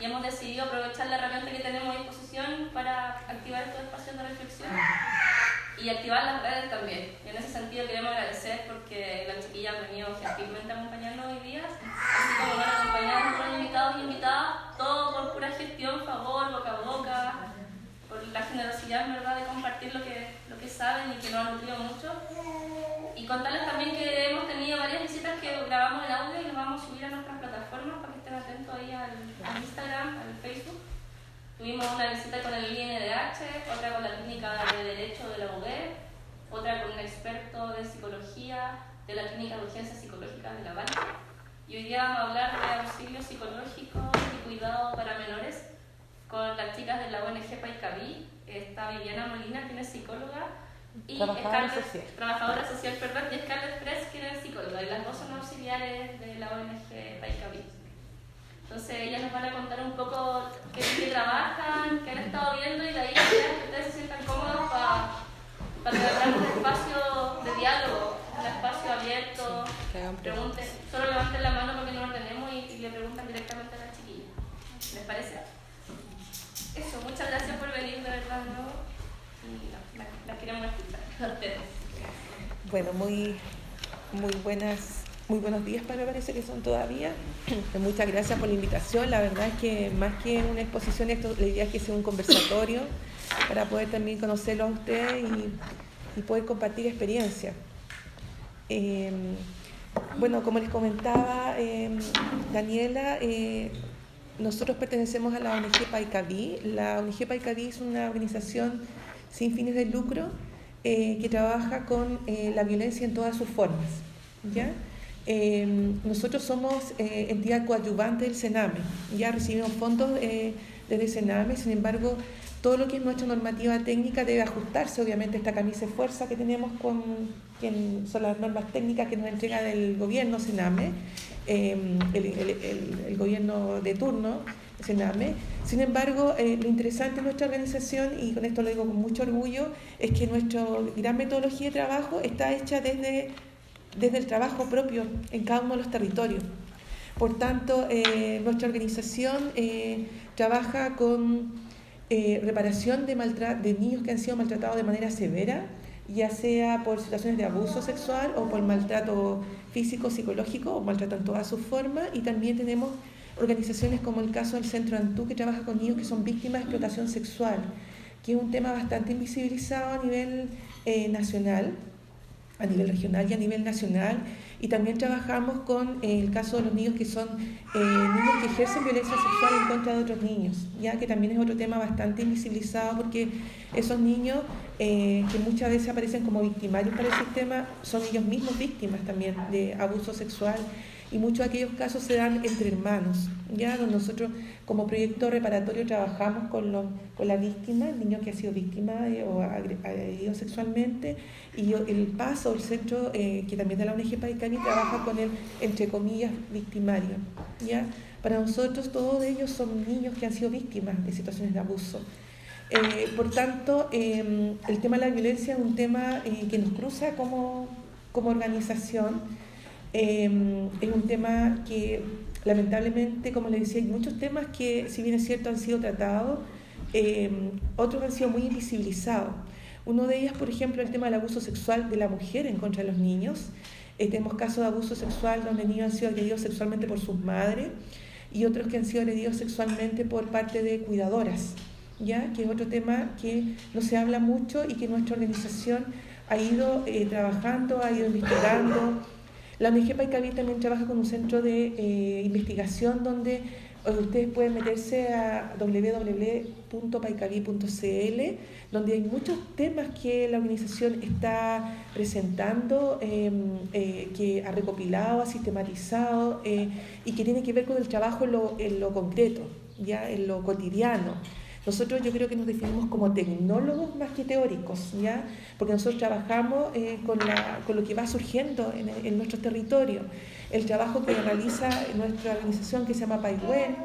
y hemos decidido aprovechar la herramienta que tenemos a disposición para activar estos espacios de reflexión y activar las redes también. Y en ese sentido queremos agradecer porque las chiquillas han venido gentilmente a acompañarnos hoy día, así como van a acompañar a nuestros invitados y invitadas, todo por pura gestión, favor, boca a boca, por la generosidad, ¿verdad?, de compartir lo que saben y que nos han nutrido mucho. Y contarles también que hemos tenido varias visitas que grabamos el audio y los vamos a subir a nuestras plataformas para que estén atentos ahí al Instagram, al Facebook. Tuvimos una visita con el INDH, otra con la clínica de Derecho de la UB, otra con un experto de psicología de la clínica de urgencias psicológicas de La Habana. Y hoy día vamos a hablar de auxilio psicológico y cuidado para menores con las chicas de la ONG Paicaví. Está Viviana Molina, quien es psicóloga, y trabajadora social, perdón, y Scarlett Press, quien es psicóloga, y las dos son auxiliares de la ONG Paicaví. Entonces ellas nos van a contar un poco qué trabajan, qué han estado viendo, y de ahí que ustedes se sientan cómodos para lograr un espacio de diálogo, un espacio abierto. Pregunten, solo levanten la mano porque no lo tenemos y le preguntan directamente a las chiquillas. ¿Les parece? Eso, muchas gracias por venir, de verdad, ¿no? Y las queremos escuchar a ustedes. Bueno, muy buenos días, me parece que son todavía. Muchas gracias por la invitación. La verdad es que más que una exposición, la idea es que sea un conversatorio para poder también conocerlos a ustedes y poder compartir experiencias. Bueno, como les comentaba Daniela, nosotros pertenecemos a la ONG Paicaví. La ONG Paicaví es una organización sin fines de lucro que trabaja con la violencia en todas sus formas, ¿ya? Nosotros somos entidad coadyuvante del Sename, ya recibimos fondos desde el Sename. Sin embargo, todo lo que es nuestra normativa técnica debe ajustarse, obviamente, a esta camisa de fuerza que tenemos que son las normas técnicas que nos entrega el gobierno Sename, el gobierno de turno, Sename. Sin embargo, lo interesante de nuestra organización, y con esto lo digo con mucho orgullo, es que nuestra gran metodología de trabajo está hecha desde el trabajo propio en cada uno de los territorios. Por tanto, nuestra organización trabaja con reparación de niños que han sido maltratados de manera severa, ya sea por situaciones de abuso sexual o por maltrato físico, psicológico, o maltrato en todas sus formas. Y también tenemos organizaciones como el caso del Centro Antú, que trabaja con niños que son víctimas de explotación sexual, que es un tema bastante invisibilizado a nivel nacional, a nivel regional y a nivel nacional. Y también trabajamos con el caso de los niños que son niños que ejercen violencia sexual en contra de otros niños, ya que también es otro tema bastante invisibilizado, porque esos niños que muchas veces aparecen como victimarios para el sistema son ellos mismos víctimas también de abuso sexual, y muchos de aquellos casos se dan entre hermanos, ya donde nosotros como proyecto reparatorio trabajamos con la víctima, el niño que ha sido víctima o agredido sexualmente, y el PAS, o el centro que también de la ONG Paicaví, trabaja con el, entre comillas, victimario, ¿ya? Para nosotros todos ellos son niños que han sido víctimas de situaciones de abuso. Por tanto, el tema de la violencia es un tema que nos cruza como organización. Es un tema que lamentablemente, como les decía, hay muchos temas que, si bien es cierto, han sido tratados, otros han sido muy invisibilizados. Uno de ellos, por ejemplo, el tema del abuso sexual de la mujer en contra de los niños. Tenemos casos de abuso sexual donde niños han sido agredidos sexualmente por sus madres, y otros que han sido agredidos sexualmente por parte de cuidadoras, ¿ya? Que es otro tema que no se habla mucho y que nuestra organización ha ido trabajando, ha ido investigando. La ONG Paicaví también trabaja con un centro de investigación donde ustedes pueden meterse a www.paicaví.cl, donde hay muchos temas que la organización está presentando, que ha recopilado, ha sistematizado, y que tiene que ver con el trabajo en lo concreto, ¿ya? En lo cotidiano. Nosotros, yo creo que nos definimos como tecnólogos más que teóricos, ¿ya? Porque nosotros trabajamos con lo que va surgiendo en nuestro territorio. El trabajo que realiza nuestra organización, que se llama PaiWen,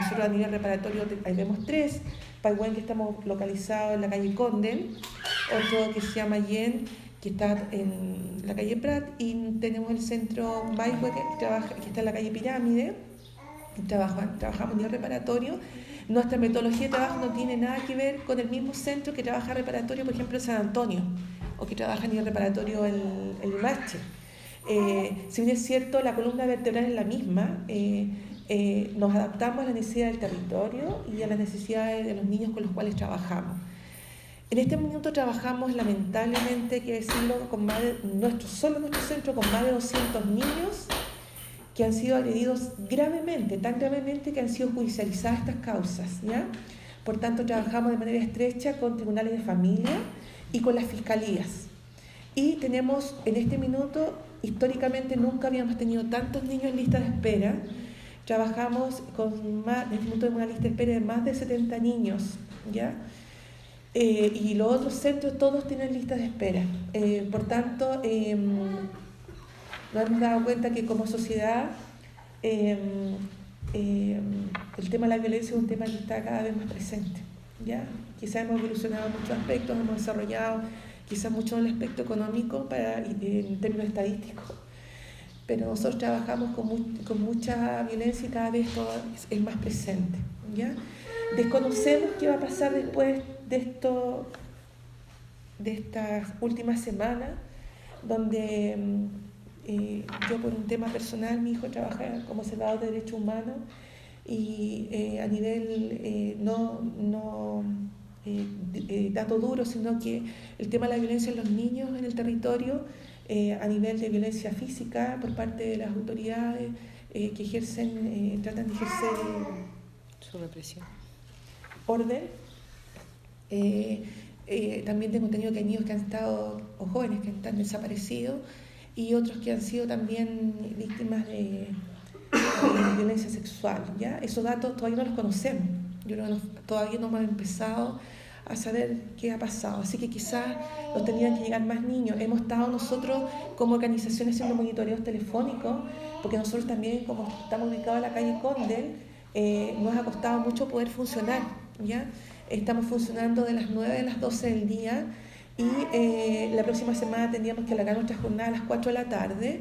nosotros a nivel reparatorio ahí vemos 3, PaiWen, que estamos localizados en la calle Condel, otro que se llama Yen, que está en la calle Prat, y tenemos el centro Baihue, que está en la calle Pirámide. trabajamos a nivel reparatorio. Nuestra metodología de trabajo no tiene nada que ver con el mismo centro que trabaja reparatorio, por ejemplo, en San Antonio, o que trabaja a nivel reparatorio en Limache. Si bien es cierto, la columna vertebral es la misma, nos adaptamos a la necesidad del territorio y a las necesidades de los niños con los cuales trabajamos. En este momento trabajamos, lamentablemente, hay que decirlo, solo nuestro centro con más de 200 niños que han sido agredidos gravemente, tan gravemente que han sido judicializadas estas causas, ¿ya? Por tanto, trabajamos de manera estrecha con tribunales de familia y con las fiscalías. Y tenemos en este minuto, históricamente nunca habíamos tenido tantos niños en lista de espera. Trabajamos en este minuto tenemos una lista de espera de más de 70 niños, ¿ya? Y los otros centros todos tienen listas de espera. Por tanto, nos hemos dado cuenta que como sociedad el tema de la violencia es un tema que está cada vez más presente, ¿ya? Quizás hemos evolucionado en muchos aspectos, hemos desarrollado quizás mucho en el aspecto económico en términos estadísticos, pero nosotros trabajamos con mucha violencia y cada vez todo es más presente, ¿ya? Desconocemos qué va a pasar después de estas últimas semanas, donde yo, por un tema personal, mi hijo trabaja como observador de derechos humanos y a nivel dato duro, sino que el tema de la violencia en los niños en el territorio, a nivel de violencia física por parte de las autoridades que tratan de ejercer su represión. Orden. También tengo entendido que hay niños que han estado, o jóvenes que están desaparecidos, y otros que han sido también víctimas de violencia sexual, ¿ya? Esos datos todavía no los conocemos. Yo creo que todavía no hemos empezado a saber qué ha pasado. Así que quizás nos tendrían que llegar más niños. Hemos estado nosotros como organización haciendo monitoreos telefónicos, porque nosotros también, como estamos ubicados en la calle Condel, nos ha costado mucho poder funcionar, ¿ya? Estamos funcionando de las 9 a las 12 del día y la próxima semana tendríamos que alargar nuestra jornada a las 4 de la tarde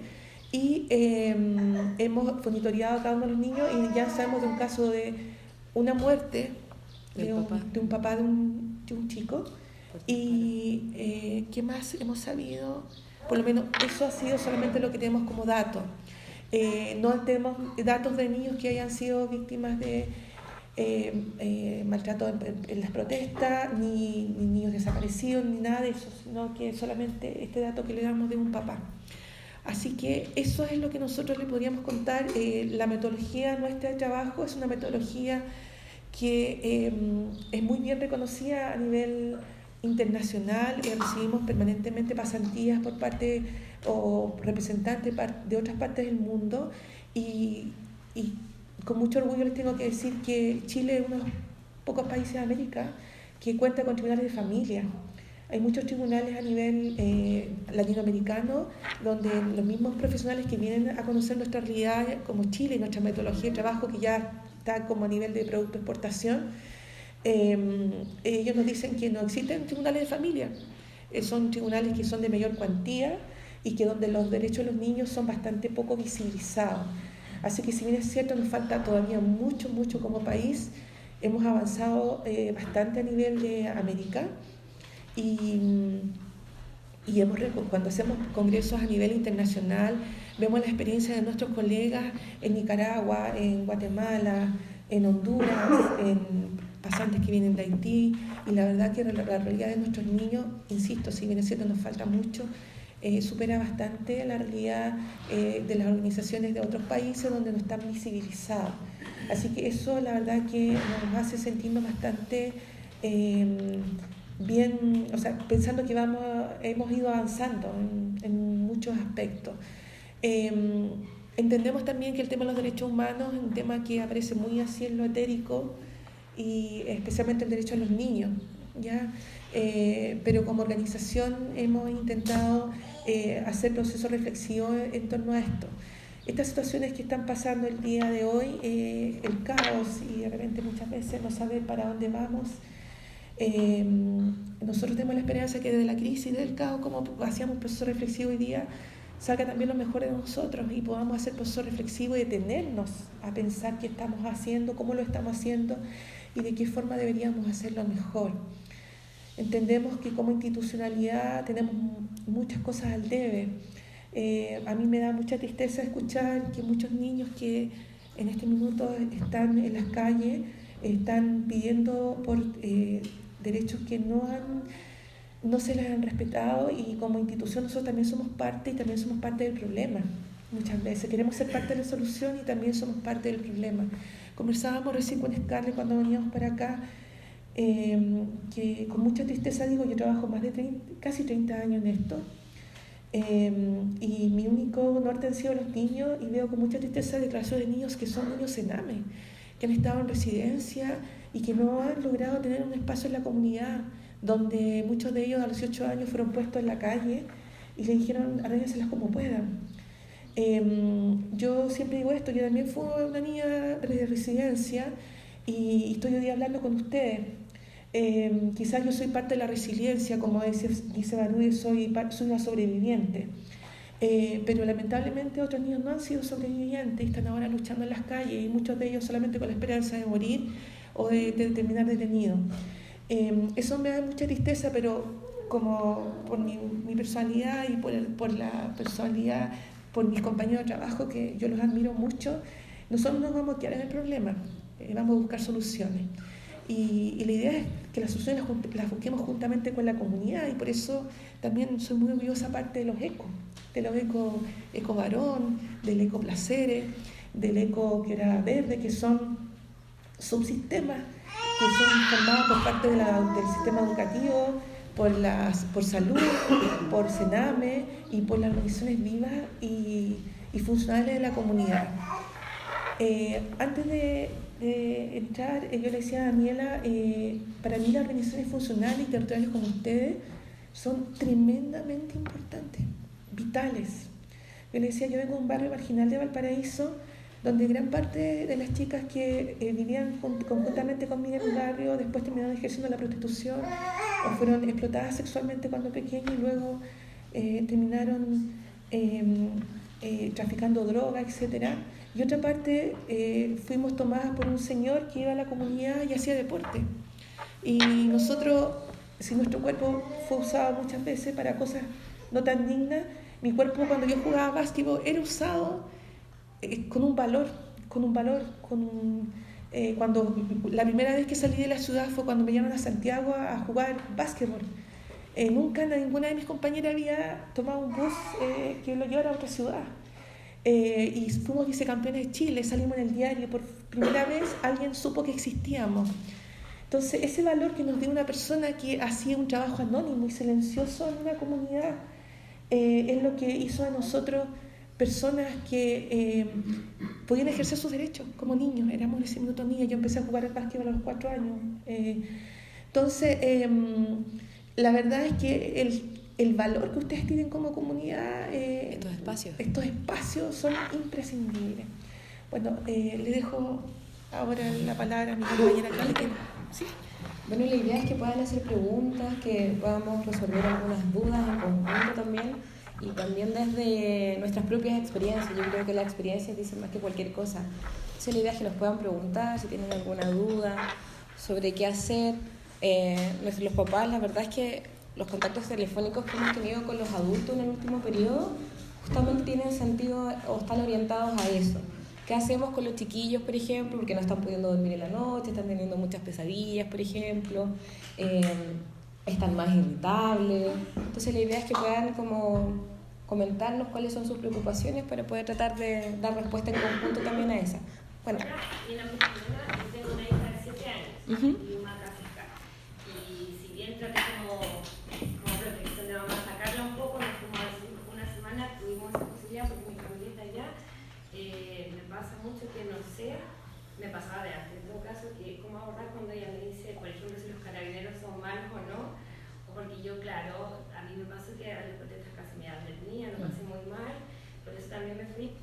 y hemos monitoreado a cada uno de los niños y ya sabemos de un caso de una muerte de un papá de un chico. Y ¿qué más hemos sabido? Por lo menos eso ha sido solamente lo que tenemos como datos. No tenemos datos de niños que hayan sido víctimas de maltrato en las protestas, ni niños desaparecidos, ni nada de eso, sino que solamente este dato que le damos de un papá. Así que eso es lo que nosotros le podríamos contar. La metodología nuestra de trabajo es una metodología que es muy bien reconocida a nivel internacional. Recibimos permanentemente pasantías por parte o representantes de otras partes del mundo y con mucho orgullo les tengo que decir que Chile es uno de los pocos países de América que cuenta con tribunales de familia. Hay muchos tribunales a nivel latinoamericano donde los mismos profesionales que vienen a conocer nuestra realidad como Chile y nuestra metodología de trabajo que ya está como a nivel de producto de exportación, ellos nos dicen que no existen tribunales de familia. Son tribunales que son de mayor cuantía y que donde los derechos de los niños son bastante poco visibilizados. Así que si bien es cierto, nos falta todavía mucho como país. Hemos avanzado bastante a nivel de América y cuando hacemos congresos a nivel internacional vemos la experiencia de nuestros colegas en Nicaragua, en Guatemala, en Honduras, en pasantes que vienen de Haití, y la verdad que la realidad de nuestros niños, insisto, si bien es cierto nos falta mucho, supera bastante la realidad de las organizaciones de otros países donde no están visibilizados. Así que eso la verdad que nos hace sentirnos bastante bien, o sea, pensando que hemos ido avanzando en muchos aspectos. Entendemos también que el tema de los derechos humanos es un tema que aparece muy así en lo etérico y especialmente el derecho a los niños, ¿ya? Pero como organización hemos intentado hacer procesos reflexivos en torno a esto. Estas situaciones que están pasando el día de hoy, el caos y de repente muchas veces no saber para dónde vamos, nosotros tenemos la esperanza que desde la crisis y del caos, como hacíamos un proceso reflexivo hoy día, salga también lo mejor de nosotros y podamos hacer proceso reflexivo y detenernos a pensar qué estamos haciendo, cómo lo estamos haciendo y de qué forma deberíamos hacerlo mejor. Entendemos que como institucionalidad tenemos muchas cosas al debe. A mí me da mucha tristeza escuchar que muchos niños que en este minuto están en las calles están pidiendo por derechos que no se les han respetado, y como institución nosotros también somos parte y también somos parte del problema. Muchas veces queremos ser parte de la solución y también somos parte del problema. Conversábamos recién con Scarlett cuando veníamos para acá, que con mucha tristeza digo, yo trabajo más de casi 30 años en esto, y mi único norte han sido los niños, y veo con mucha tristeza declaraciones de niños que son niños Sename, que han estado en residencia y que no han logrado tener un espacio en la comunidad, donde muchos de ellos a los 18 años fueron puestos en la calle y le dijeron arréglenselas como puedan. Yo siempre digo esto, yo también fui una niña de residencia y estoy hoy día hablando con ustedes. Quizás yo soy parte de la resiliencia, como dice Barú, soy una sobreviviente. Pero lamentablemente otros niños no han sido sobrevivientes y están ahora luchando en las calles, y muchos de ellos solamente con la esperanza de morir o de terminar detenidos. Eso me da mucha tristeza, pero como por mi personalidad y por la personalidad, por mis compañeros de trabajo, que yo los admiro mucho, nosotros no nos vamos a quedar en el problema, vamos a buscar soluciones. Y la idea es que las soluciones las busquemos juntamente con la comunidad, y por eso también soy muy orgullosa parte de los ecos, Eco Varón, del Eco Placeres, del Eco que era verde, que son subsistemas que son formados por parte del sistema educativo, por salud, por Sename y por las organizaciones vivas y funcionales de la comunidad. Antes de entrar, yo le decía a Daniela, para mí las organizaciones funcionales y territoriales como ustedes son tremendamente importantes, vitales. Yo le decía, yo vengo de un barrio marginal de Valparaíso, donde gran parte de las chicas que vivían conjuntamente conmigo en el barrio después terminaron ejerciendo la prostitución o fueron explotadas sexualmente cuando pequeñas y luego terminaron traficando droga, etc. Y otra parte fuimos tomadas por un señor que iba a la comunidad y hacía deporte. Y nosotros, si nuestro cuerpo fue usado muchas veces para cosas no tan dignas, mi cuerpo cuando yo jugaba básquetbol era usado con un valor. Cuando la primera vez que salí de la ciudad fue cuando me llamaron a Santiago a jugar básquetbol. Nunca ninguna de mis compañeras había tomado un bus que lo llevara a otra ciudad. Y fuimos vicecampeones de Chile, salimos en el diario, por primera vez alguien supo que existíamos. Entonces ese valor que nos dio una persona que hacía un trabajo anónimo y silencioso en una comunidad es lo que hizo de nosotros personas que podían ejercer sus derechos como niños. Éramos en ese minuto niños, yo empecé a jugar al básquetbol a los 4 años. Entonces la verdad es que el valor que ustedes tienen como comunidad, estos espacios son imprescindibles. Bueno, le dejo ahora la palabra a mi compañera Carla. ¿Sí? Bueno, la idea es que puedan hacer preguntas, que podamos resolver algunas dudas en conjunto también, y también desde nuestras propias experiencias. Yo creo que las experiencias dicen más que cualquier cosa. Entonces la idea es que nos puedan preguntar si tienen alguna duda sobre qué hacer. Los papás, la verdad es que los contactos telefónicos que hemos tenido con los adultos en el último periodo justamente tienen sentido o están orientados a eso. ¿Qué hacemos con los chiquillos, por ejemplo? Porque no están pudiendo dormir en la noche, están teniendo muchas pesadillas, por ejemplo, están más irritables. Entonces la idea es que puedan como comentarnos cuáles son sus preocupaciones para poder tratar de dar respuesta en conjunto también a esa. Bueno. Mira, yo tengo una hija de 7 años y una casita. Y si bien traté como protección de mamá sacarla un poco, nos fuimos una semana, tuvimos esa posibilidad porque mi familia está allá. Me pasa mucho que no sé, me pasaba de antes en todo caso, que cómo abordar cuando ella me dice, por ejemplo, si los carabineros son malos o no, o porque yo, claro, a mí me pasó que a las protestas casi me dan detenida, lo pasé muy mal, por eso también me fui.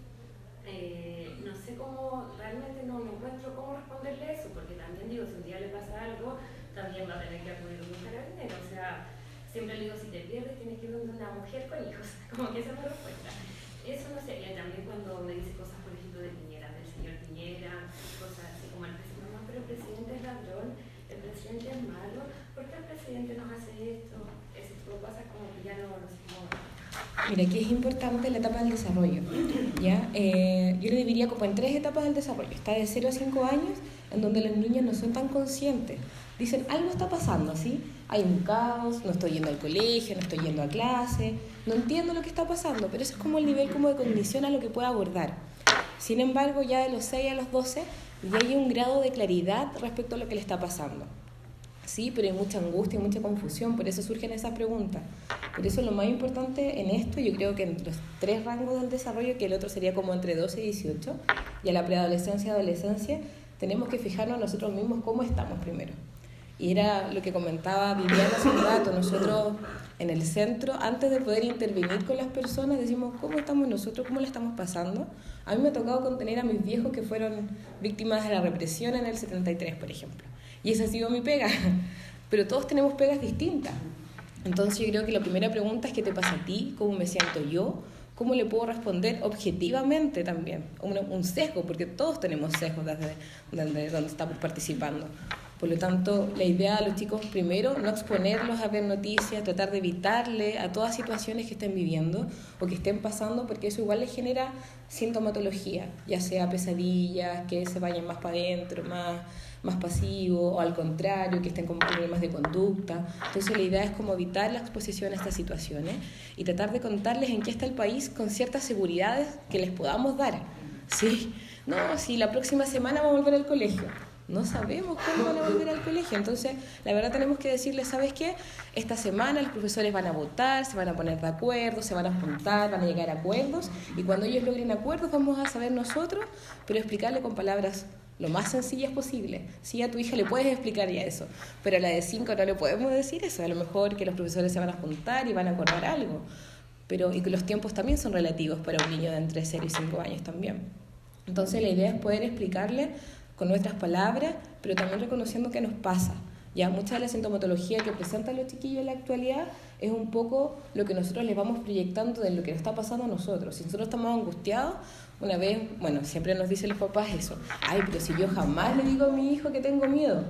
No sé cómo, realmente no me encuentro cómo responderle eso, porque también digo, si un día le pasa algo, también va a tener que acudir a un carabinero, o sea, siempre le digo, si te pierdes tienes que ir donde una mujer con hijos, como que esa es mi respuesta. Eso no sería también cuando me dice cosas, por ejemplo, de Piñera, del señor Piñera, cosas así como el presidente, no, pero el presidente es ladrón, el presidente es malo, ¿por qué el presidente nos hace esto? Ese tipo de cosas como que ya no nos mueven. Mira, aquí es importante la etapa del desarrollo, ¿ya? Yo le dividiría como en 3 etapas del desarrollo. Está de 0 a 5 años, en donde los niños no son tan conscientes. Dicen, algo está pasando, ¿sí? Hay un caos, no estoy yendo al colegio, no estoy yendo a clase, no entiendo lo que está pasando, pero eso es como el nivel como de cognición a lo que puede abordar. Sin embargo, ya de los 6 a los 12, ya hay un grado de claridad respecto a lo que le está pasando. Sí, pero hay mucha angustia y mucha confusión, por eso surgen esas preguntas. Por eso lo más importante en esto, yo creo que en los 3 rangos del desarrollo, que el otro sería como entre 12 y 18, y a la preadolescencia y adolescencia, tenemos que fijarnos nosotros mismos cómo estamos primero. Y era lo que comentaba Viviana hace un rato, nosotros en el centro, antes de poder intervenir con las personas, decimos cómo estamos nosotros, cómo la estamos pasando. A mí me ha tocado contener a mis viejos que fueron víctimas de la represión en el 73, por ejemplo. Y esa ha sido mi pega, pero todos tenemos pegas distintas. Entonces yo creo que la primera pregunta es ¿qué te pasa a ti? ¿Cómo me siento yo? ¿Cómo le puedo responder objetivamente también? Un sesgo, porque todos tenemos sesgos desde donde estamos participando. Por lo tanto, la idea de los chicos, primero, no exponerlos a ver noticias, tratar de evitarle a todas situaciones que estén viviendo o que estén pasando, porque eso igual les genera sintomatología, ya sea pesadillas, que se vayan más para adentro, más pasivos, o al contrario, que estén con problemas de conducta. Entonces la idea es como evitar la exposición a estas situaciones y tratar de contarles en qué está el país con ciertas seguridades que les podamos dar. ¿Sí? No, si la próxima semana vamos a volver al colegio. No sabemos cuándo van a volver al colegio, entonces la verdad tenemos que decirles, ¿sabes qué? Esta semana los profesores van a votar, se van a poner de acuerdo, se van a juntar, van a llegar a acuerdos, y cuando ellos logren acuerdos vamos a saber nosotros, pero explicarle con palabras lo más sencillas posible. Sí, a tu hija le puedes explicar ya eso, pero a la de 5 no le podemos decir eso, a lo mejor que los profesores se van a juntar y van a acordar algo, y que los tiempos también son relativos para un niño de entre 0 y 5 años también. Entonces la idea es poder explicarle con nuestras palabras, pero también reconociendo qué nos pasa. Ya mucha de la sintomatología que presentan los chiquillos en la actualidad es un poco lo que nosotros les vamos proyectando de lo que nos está pasando a nosotros. Si nosotros estamos angustiados, una vez, siempre nos dicen los papás eso, ay, pero si yo jamás le digo a mi hijo que tengo miedo.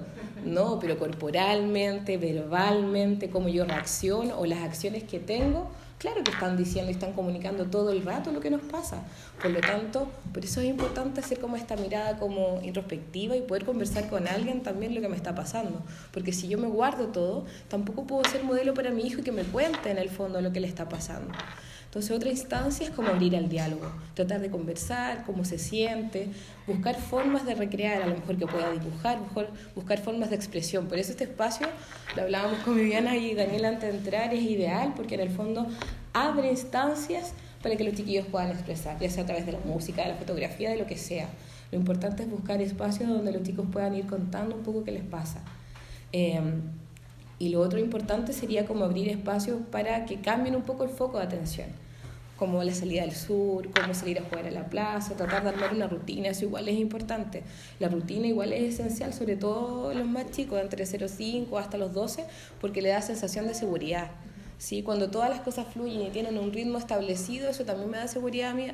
No, pero corporalmente, verbalmente, cómo yo reacciono o las acciones que tengo, claro que están diciendo y están comunicando todo el rato lo que nos pasa. Por lo tanto, por eso es importante hacer como esta mirada como introspectiva y poder conversar con alguien también lo que me está pasando. Porque si yo me guardo todo, tampoco puedo ser modelo para mi hijo y que me cuente en el fondo lo que le está pasando. Entonces, otra instancia es como abrir al diálogo, tratar de conversar, cómo se siente, buscar formas de recrear, a lo mejor que pueda dibujar, buscar formas de expresión. Por eso este espacio, lo hablábamos con Viviana y Daniela antes de entrar, es ideal porque en el fondo abre instancias para que los chiquillos puedan expresar, ya sea a través de la música, de la fotografía, de lo que sea. Lo importante es buscar espacios donde los chicos puedan ir contando un poco qué les pasa. Y lo otro importante sería como abrir espacios para que cambien un poco el foco de atención, como la salida al sur, cómo salir a jugar a la plaza, tratar de armar una rutina, eso igual es importante. La rutina igual es esencial, sobre todo los más chicos, entre 0,5 hasta los 12, porque le da sensación de seguridad. ¿Sí? Cuando todas las cosas fluyen y tienen un ritmo establecido, eso también me da seguridad a mí,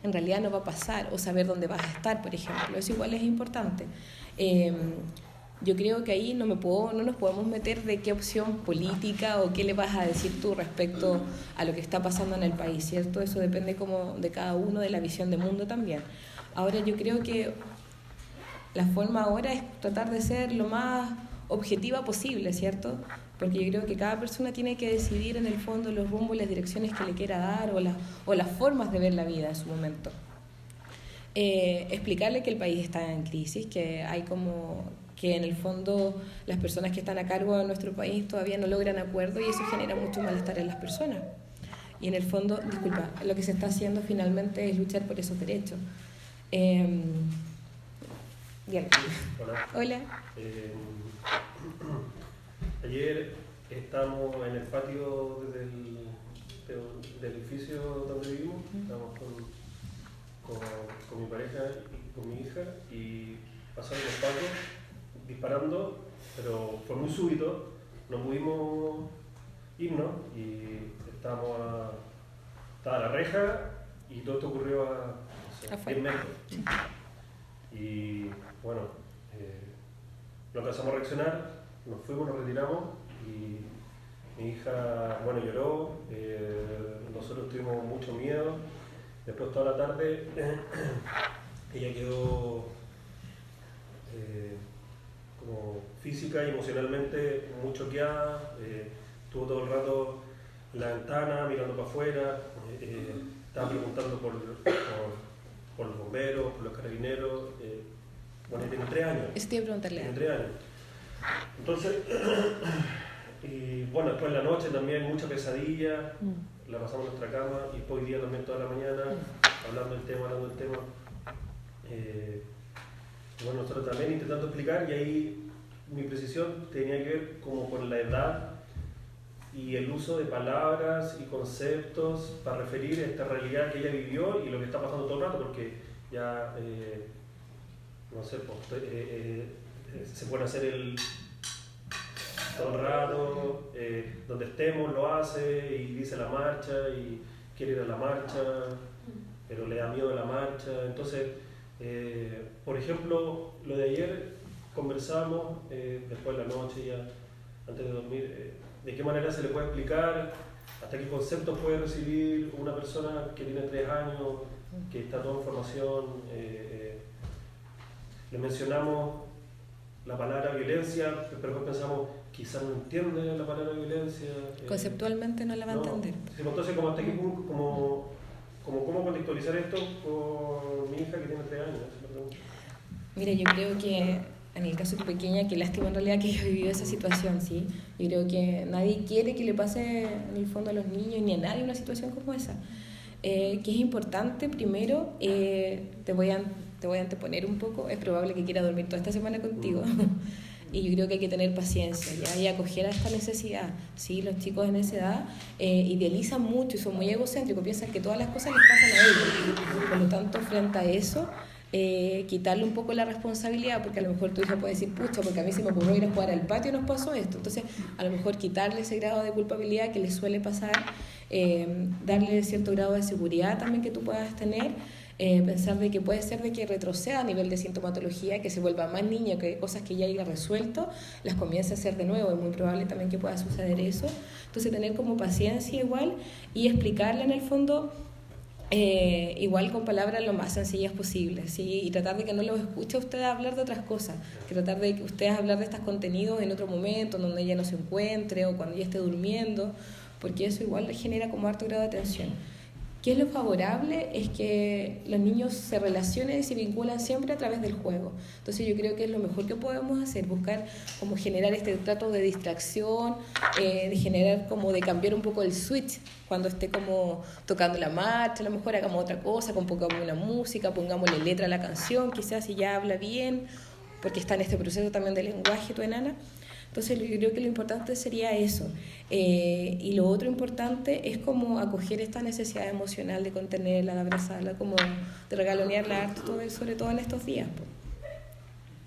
en realidad no va a pasar, o saber dónde vas a estar, por ejemplo, eso igual es importante. Yo creo que ahí no nos podemos meter de qué opción política o qué le vas a decir tú respecto a lo que está pasando en el país, ¿cierto? Eso depende como de cada uno, de la visión de mundo también. Ahora yo creo que la forma ahora es tratar de ser lo más objetiva posible, ¿cierto? Porque yo creo que cada persona tiene que decidir en el fondo los rumbos y las direcciones que le quiera dar o las formas de ver la vida en su momento. Explicarle que el país está en crisis, que hay como que en el fondo las personas que están a cargo de nuestro país todavía no logran acuerdo y eso genera mucho malestar en las personas. Y en el fondo, lo que se está haciendo finalmente es luchar por esos derechos. Bien. Hola. Ayer estábamos en el patio del edificio donde vivimos, estábamos con mi pareja y con mi hija y pasaron los pacos disparando, pero fue muy súbito, no pudimos irnos y estaba la reja y todo esto ocurrió a 10 metros. Y bueno, no alcanzamos a reaccionar, nos fuimos, nos retiramos y mi hija, bueno, lloró, nosotros tuvimos mucho miedo. Después toda la tarde ella quedó como física y emocionalmente muy choqueada, estuvo todo el rato en la ventana mirando para afuera, estaba preguntando por los bomberos, por los carabineros. Bueno, tiene 3 años. Eso te iba a preguntarle. Tiene 3 años. Entonces, y bueno, después en la noche también mucha pesadilla, la pasamos en nuestra cama y después hoy día también toda la mañana hablando del tema. Bueno, nosotros también intentando explicar, y ahí mi precisión tenía que ver como con la edad y el uso de palabras y conceptos para referir a esta realidad que ella vivió y lo que está pasando todo el rato, porque ya, no sé, se puede hacer todo el rato, donde estemos lo hace y dice la marcha y quiere ir a la marcha, pero le da miedo a la marcha. Entonces, por ejemplo, lo de ayer conversamos después de la noche, ya antes de dormir, de qué manera se le puede explicar, hasta qué conceptos puede recibir una persona que tiene 3 años, que está toda en formación. Le mencionamos la palabra violencia, pero después pensamos, quizás no entiende la palabra violencia. Conceptualmente no la va a entender. Sí, entonces, como hasta aquí, cómo contextualizar esto con mi hija que tiene 3 años. Mira, yo creo que en el caso de tu pequeña, qué lástima en realidad que haya vivido esa situación, ¿sí? Yo creo que nadie quiere que le pase en el fondo a los niños, ni a nadie una situación como esa. Que es importante, primero, te voy a anteponer un poco, es probable que quiera dormir toda esta semana contigo. Y yo creo que hay que tener paciencia, ¿ya? Y acoger a esta necesidad, ¿sí? Los chicos en esa edad idealizan mucho y son muy egocéntricos, piensan que todas las cosas les pasan a ellos. Por lo tanto, frente a eso, quitarle un poco la responsabilidad, porque a lo mejor tu hija puede decir, pucha, porque a mí se me ocurrió ir a jugar al patio y nos pasó esto. Entonces, a lo mejor quitarle ese grado de culpabilidad que les suele pasar, darle cierto grado de seguridad también que tú puedas tener. Pensar de que puede ser de que retroceda a nivel de sintomatología, que se vuelva más niño, que cosas que ya haya resuelto las comience a hacer de nuevo, es muy probable también que pueda suceder eso. Entonces tener como paciencia igual y explicarle en el fondo igual con palabras lo más sencillas posibles, ¿sí? Y tratar de que no los escuche a ustedes hablar de otras cosas, que tratar de que ustedes hablar de estos contenidos en otro momento, donde ella no se encuentre o cuando ella esté durmiendo, porque eso igual le genera como harto grado de tensión. ¿Qué es lo favorable? Es que los niños se relacionen y se vinculan siempre a través del juego. Entonces yo creo que es lo mejor que podemos hacer, buscar como generar este trato de distracción, de generar como de cambiar un poco el switch cuando esté como tocando la marcha, a lo mejor hagamos otra cosa, pongamos una música, pongámosle letra a la canción, quizás si ya habla bien, porque está en este proceso también de lenguaje tu enana. Entonces yo creo que lo importante sería eso. Y lo otro importante es como acoger esta necesidad emocional de contenerla, de abrazarla, como de regalonearla harto, sobre todo en estos días. Pues.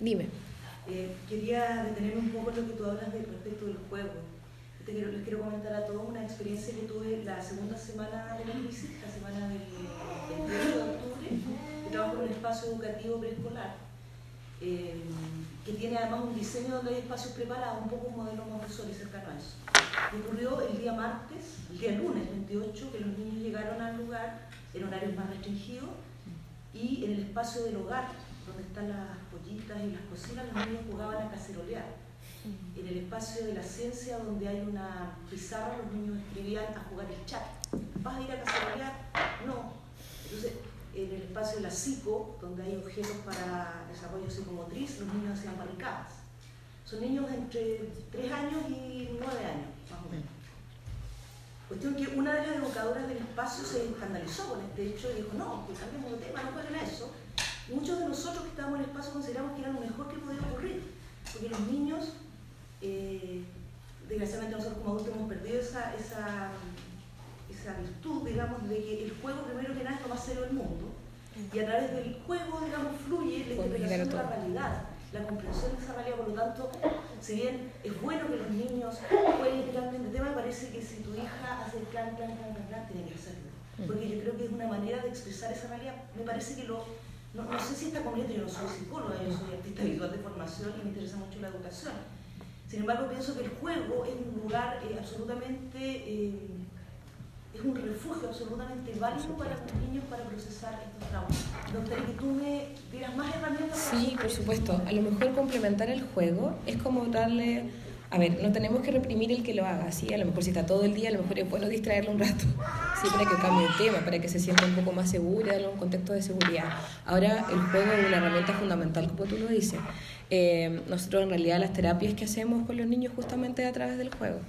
Dime. Quería detenerme un poco en lo que tú hablas respecto del juego. Les quiero comentar a todos una experiencia que tuve la segunda semana de la crisis, la semana del 28 de octubre. Yo trabajo en un espacio educativo preescolar. Que tiene además un diseño donde hay espacios preparados, un poco un modelo Montessori cercano a eso. Y ocurrió el día lunes 28, que los niños llegaron al lugar en horarios más restringidos y en el espacio del hogar, donde están las pollitas y las cocinas, los niños jugaban a cacerolear. En el espacio de la ciencia, donde hay una pizarra, los niños escribían a jugar el chat. ¿Vas a ir a cacerolear? No. Entonces, en el espacio de la psico, donde hay objetos para desarrollo psicomotriz, los niños hacían barricadas. Son niños entre 3 años y 9 años, más o menos. Cuestión que una de las educadoras del espacio se escandalizó con este hecho y dijo, no, que cambiemos de tema, no jueguen a eso. Muchos de nosotros que estábamos en el espacio consideramos que era lo mejor que podía ocurrir, porque los niños, desgraciadamente nosotros como adultos hemos perdido esa virtud, digamos, de que el juego primero que nada es lo más serio del mundo y a través del juego, digamos, fluye la interpretación de la realidad, la comprensión de esa realidad. Por lo tanto, si bien es bueno que los niños jueguen literalmente el tema, me parece que si tu hija hace el plan, tiene que hacerlo. Porque yo creo que es una manera de expresar esa realidad. Me parece que no sé si está completo, yo no soy psicóloga, yo soy artista visual de formación y me interesa mucho la educación. Sin embargo, pienso que el juego es un lugar absolutamente, es un refugio absolutamente válido para los niños para procesar estos traumas. Me gustaría que tú me dieras más herramientas. Sí, por supuesto. A lo mejor complementar el juego es como darle... A ver, no tenemos que reprimir el que lo haga, ¿sí? A lo mejor si está todo el día, a lo mejor es bueno distraerlo un rato, ¿sí? Para que cambie de tema, para que se sienta un poco más seguro y darle un contexto de seguridad. Ahora, el juego es una herramienta fundamental, como tú lo dices. Nosotros, en realidad, las terapias que hacemos con los niños justamente a través del juego.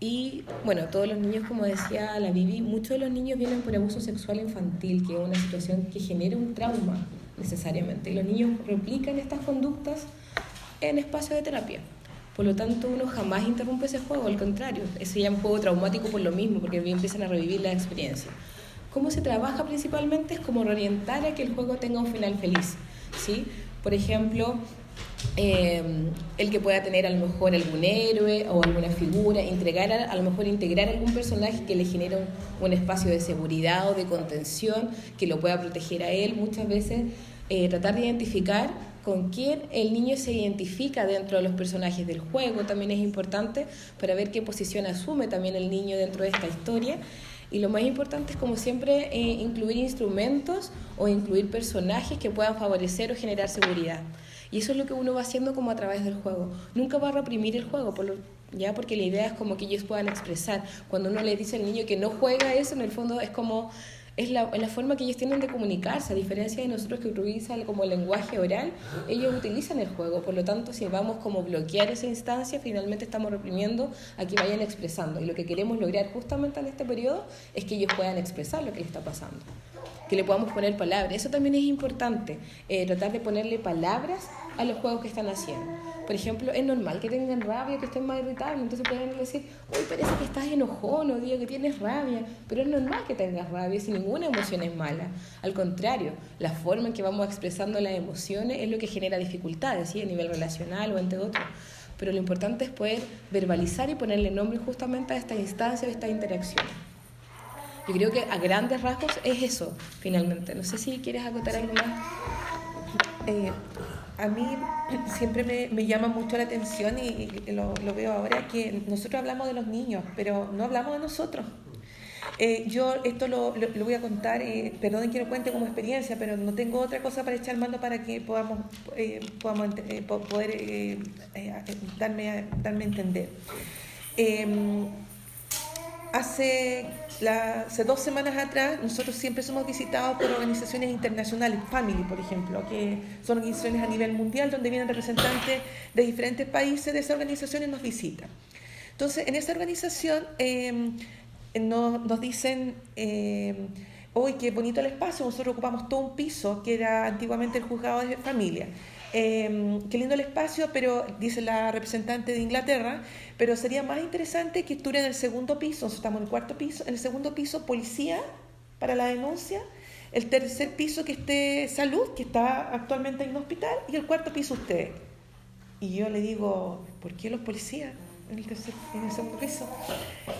Y, bueno, todos los niños, como decía la Vivi, muchos de los niños vienen por abuso sexual infantil, que es una situación que genera un trauma, necesariamente. Y los niños replican estas conductas en espacios de terapia. Por lo tanto, uno jamás interrumpe ese juego, al contrario, ese ya es un juego traumático por lo mismo, porque empiezan a revivir la experiencia. ¿Cómo se trabaja principalmente? Es como reorientar a que el juego tenga un final feliz, ¿sí? Por ejemplo, el que pueda tener a lo mejor algún héroe o alguna figura, a lo mejor integrar algún personaje que le genere un espacio de seguridad o de contención, que lo pueda proteger a él. Muchas veces tratar de identificar con quién el niño se identifica dentro de los personajes del juego también es importante para ver qué posición asume también el niño dentro de esta historia. Y lo más importante es, como siempre, incluir instrumentos o incluir personajes que puedan favorecer o generar seguridad. Y eso es lo que uno va haciendo como a través del juego. Nunca va a reprimir el juego, porque la idea es como que ellos puedan expresar. Cuando uno le dice al niño que no juega eso, en el fondo es como... Es la forma que ellos tienen de comunicarse, a diferencia de nosotros que utilizan como el lenguaje oral, ellos utilizan el juego. Por lo tanto, si vamos como bloquear esa instancia, finalmente estamos reprimiendo a que vayan expresando. Y lo que queremos lograr justamente en este periodo es que ellos puedan expresar lo que les está pasando, que le podamos poner palabras. Eso también es importante, tratar de ponerle palabras a los juegos que están haciendo. Por ejemplo, es normal que tengan rabia, que estén más irritables, entonces pueden decir, uy, parece que estás enojón, o digo que tienes rabia, pero es normal que tengas rabia, si ninguna emoción es mala. Al contrario, la forma en que vamos expresando las emociones es lo que genera dificultades, ¿sí? A nivel relacional o entre otros. Pero lo importante es poder verbalizar y ponerle nombre justamente a esta instancia, a esta interacción. Yo creo que a grandes rasgos es eso, finalmente. No sé si quieres acotar algo más. A mí siempre me llama mucho la atención y lo veo ahora, que nosotros hablamos de los niños, pero no hablamos de nosotros. Yo esto lo voy a contar, perdonen que lo cuente como experiencia, pero no tengo otra cosa para echar mano para que podamos poder darme a entender. Hace 2 semanas atrás, nosotros siempre somos visitados por organizaciones internacionales, Family, por ejemplo, que son organizaciones a nivel mundial donde vienen representantes de diferentes países de esas organizaciones, nos visitan. Entonces, en esa organización nos dicen, ¡uy, qué bonito el espacio! Nosotros ocupamos todo un piso que era antiguamente el juzgado de familia. Qué lindo el espacio, pero dice la representante de Inglaterra, pero sería más interesante que estuviera en el segundo piso. Nosotros estamos en el 4º piso, en el segundo piso policía para la denuncia, el 3er piso que esté salud, que está actualmente en un hospital, y el 4º piso ustedes. Y yo le digo, ¿por qué los policías en el segundo piso?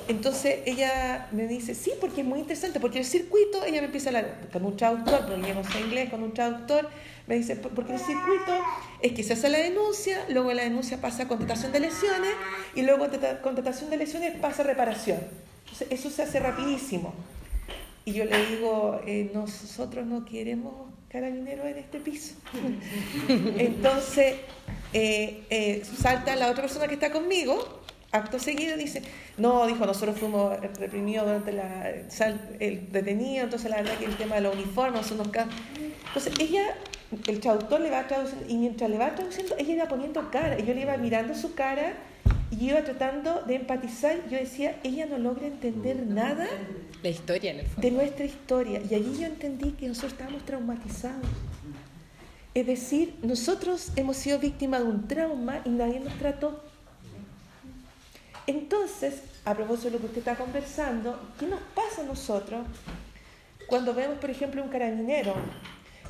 Entonces ella me dice, sí, porque es muy interesante, porque el circuito, ella me empieza a hablar con un traductor, pero yo no sé inglés, con un traductor, me dice, porque el circuito es que se hace la denuncia, luego la denuncia pasa a contratación de lesiones, y luego contratación de lesiones pasa a reparación. Entonces eso se hace rapidísimo. Y yo le digo, nosotros no queremos carabineros en este piso. Entonces salta la otra persona que está conmigo, acto seguido, dice, no, dijo, nosotros fuimos reprimidos durante el detenido, entonces la verdad que el tema de los uniformes son unos casos. Entonces el traductor le va traduciendo, y mientras le va traduciendo, ella iba poniendo cara, y yo le iba mirando su cara, y yo iba tratando de empatizar. Yo decía, ella no logra entender nada La historia, en el fondo. de nuestra historia, y allí yo entendí que nosotros estábamos traumatizados. Es decir, nosotros hemos sido víctimas de un trauma y nadie nos trató. Entonces, a propósito de lo que usted está conversando, ¿qué nos pasa a nosotros cuando vemos, por ejemplo, un carabinero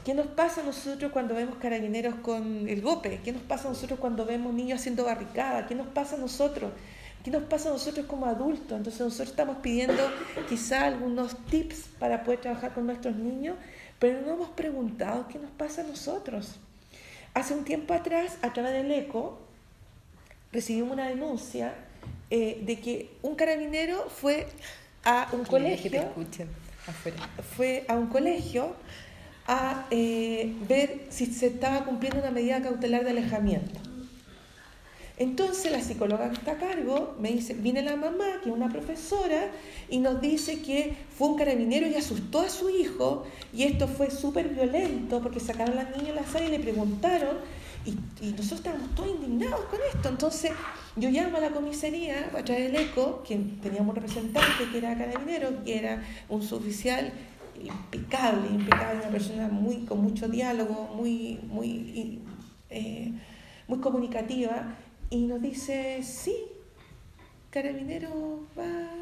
¿Qué nos pasa a nosotros cuando vemos carabineros con el golpe? ¿Qué nos pasa a nosotros cuando vemos niños haciendo barricada? ¿Qué nos pasa a nosotros? ¿Qué nos pasa a nosotros como adultos? Entonces nosotros estamos pidiendo quizá algunos tips para poder trabajar con nuestros niños, pero no hemos preguntado qué nos pasa a nosotros. Hace un tiempo atrás, a través del ECO, recibimos una denuncia de que un carabinero fue a un colegio, fue a un colegio a ver si se estaba cumpliendo una medida cautelar de alejamiento. Entonces la psicóloga que está a cargo me dice, viene la mamá, que es una profesora, y nos dice que fue un carabinero y asustó a su hijo, y esto fue súper violento porque sacaron a la niña a la sala y le preguntaron, y nosotros estábamos todos indignados con esto. Entonces yo llamo a la comisaría a través del ECO, que teníamos un representante que era carabinero, que era un suboficial impecable, una persona con mucho diálogo, muy comunicativa, y nos dice, sí, Carabinero va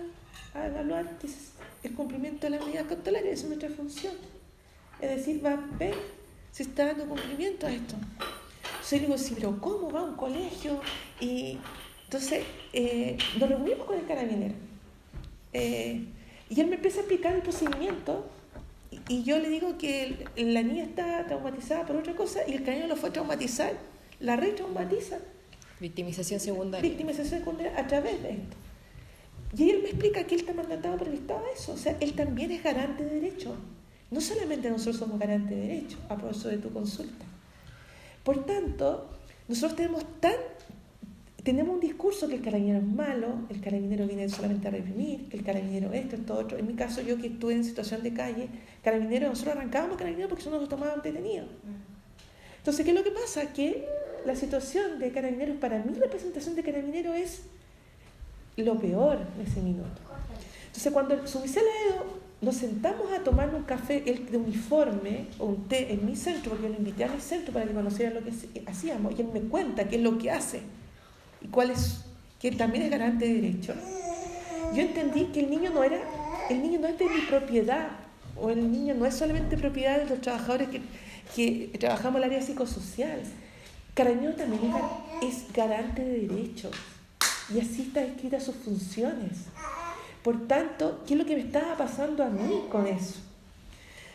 a evaluar el cumplimiento de las medidas cautelares, esa es nuestra función. Es decir, va a ver si está dando cumplimiento a esto. Entonces yo digo, sí, pero ¿cómo va a un colegio? Y entonces nos reunimos con el carabinero. Y él me empieza a explicar el procedimiento, y yo le digo que la niña está traumatizada por otra cosa, y el carabinero lo fue a traumatizar, la retraumatiza. Victimización secundaria. Victimización secundaria a través de esto. Y él me explica que él está mandatado por el Estado a eso. O sea, él también es garante de derechos. No solamente nosotros somos garantes de derechos, a propósito de tu consulta. Por tanto, nosotros tenemos un discurso que el carabinero es malo, el carabinero viene solamente a reprimir, que el carabinero esto otro. En mi caso, yo que estuve en situación de calle, carabinero, nosotros arrancábamos carabinero porque nosotros nos tomaban detenidos. Entonces, ¿qué es lo que pasa? Que la situación de carabineros, para mí, la representación de carabinero es lo peor en ese minuto. Entonces, cuando el suboficial Aedo nos sentamos a tomar un café de uniforme o un té en mi centro, porque yo lo invité a mi centro para que conocieran lo que hacíamos, y él me cuenta qué es lo que hace y que también es garante de derechos. Yo entendí que el niño no es de mi propiedad, o el niño no es solamente propiedad de los trabajadores que trabajamos en el área psicosocial. Carabinero también es garante de derechos, y así está escritas sus funciones. Por tanto, ¿qué es lo que me estaba pasando a mí con eso?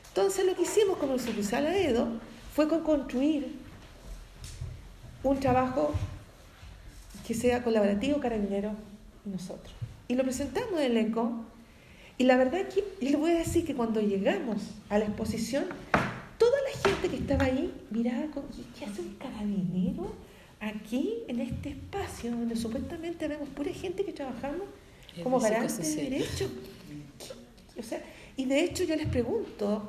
Entonces, lo que hicimos como el suboficial Aedo fue construir un trabajo que sea colaborativo, carabinero y nosotros. Y lo presentamos en el ECO, y la verdad que les voy a decir que cuando llegamos a la exposición, toda la gente que estaba ahí miraba con ¿qué hace un carabinero aquí en este espacio donde supuestamente vemos pura gente que trabajamos como garante de derechos? O sea, y de hecho yo les pregunto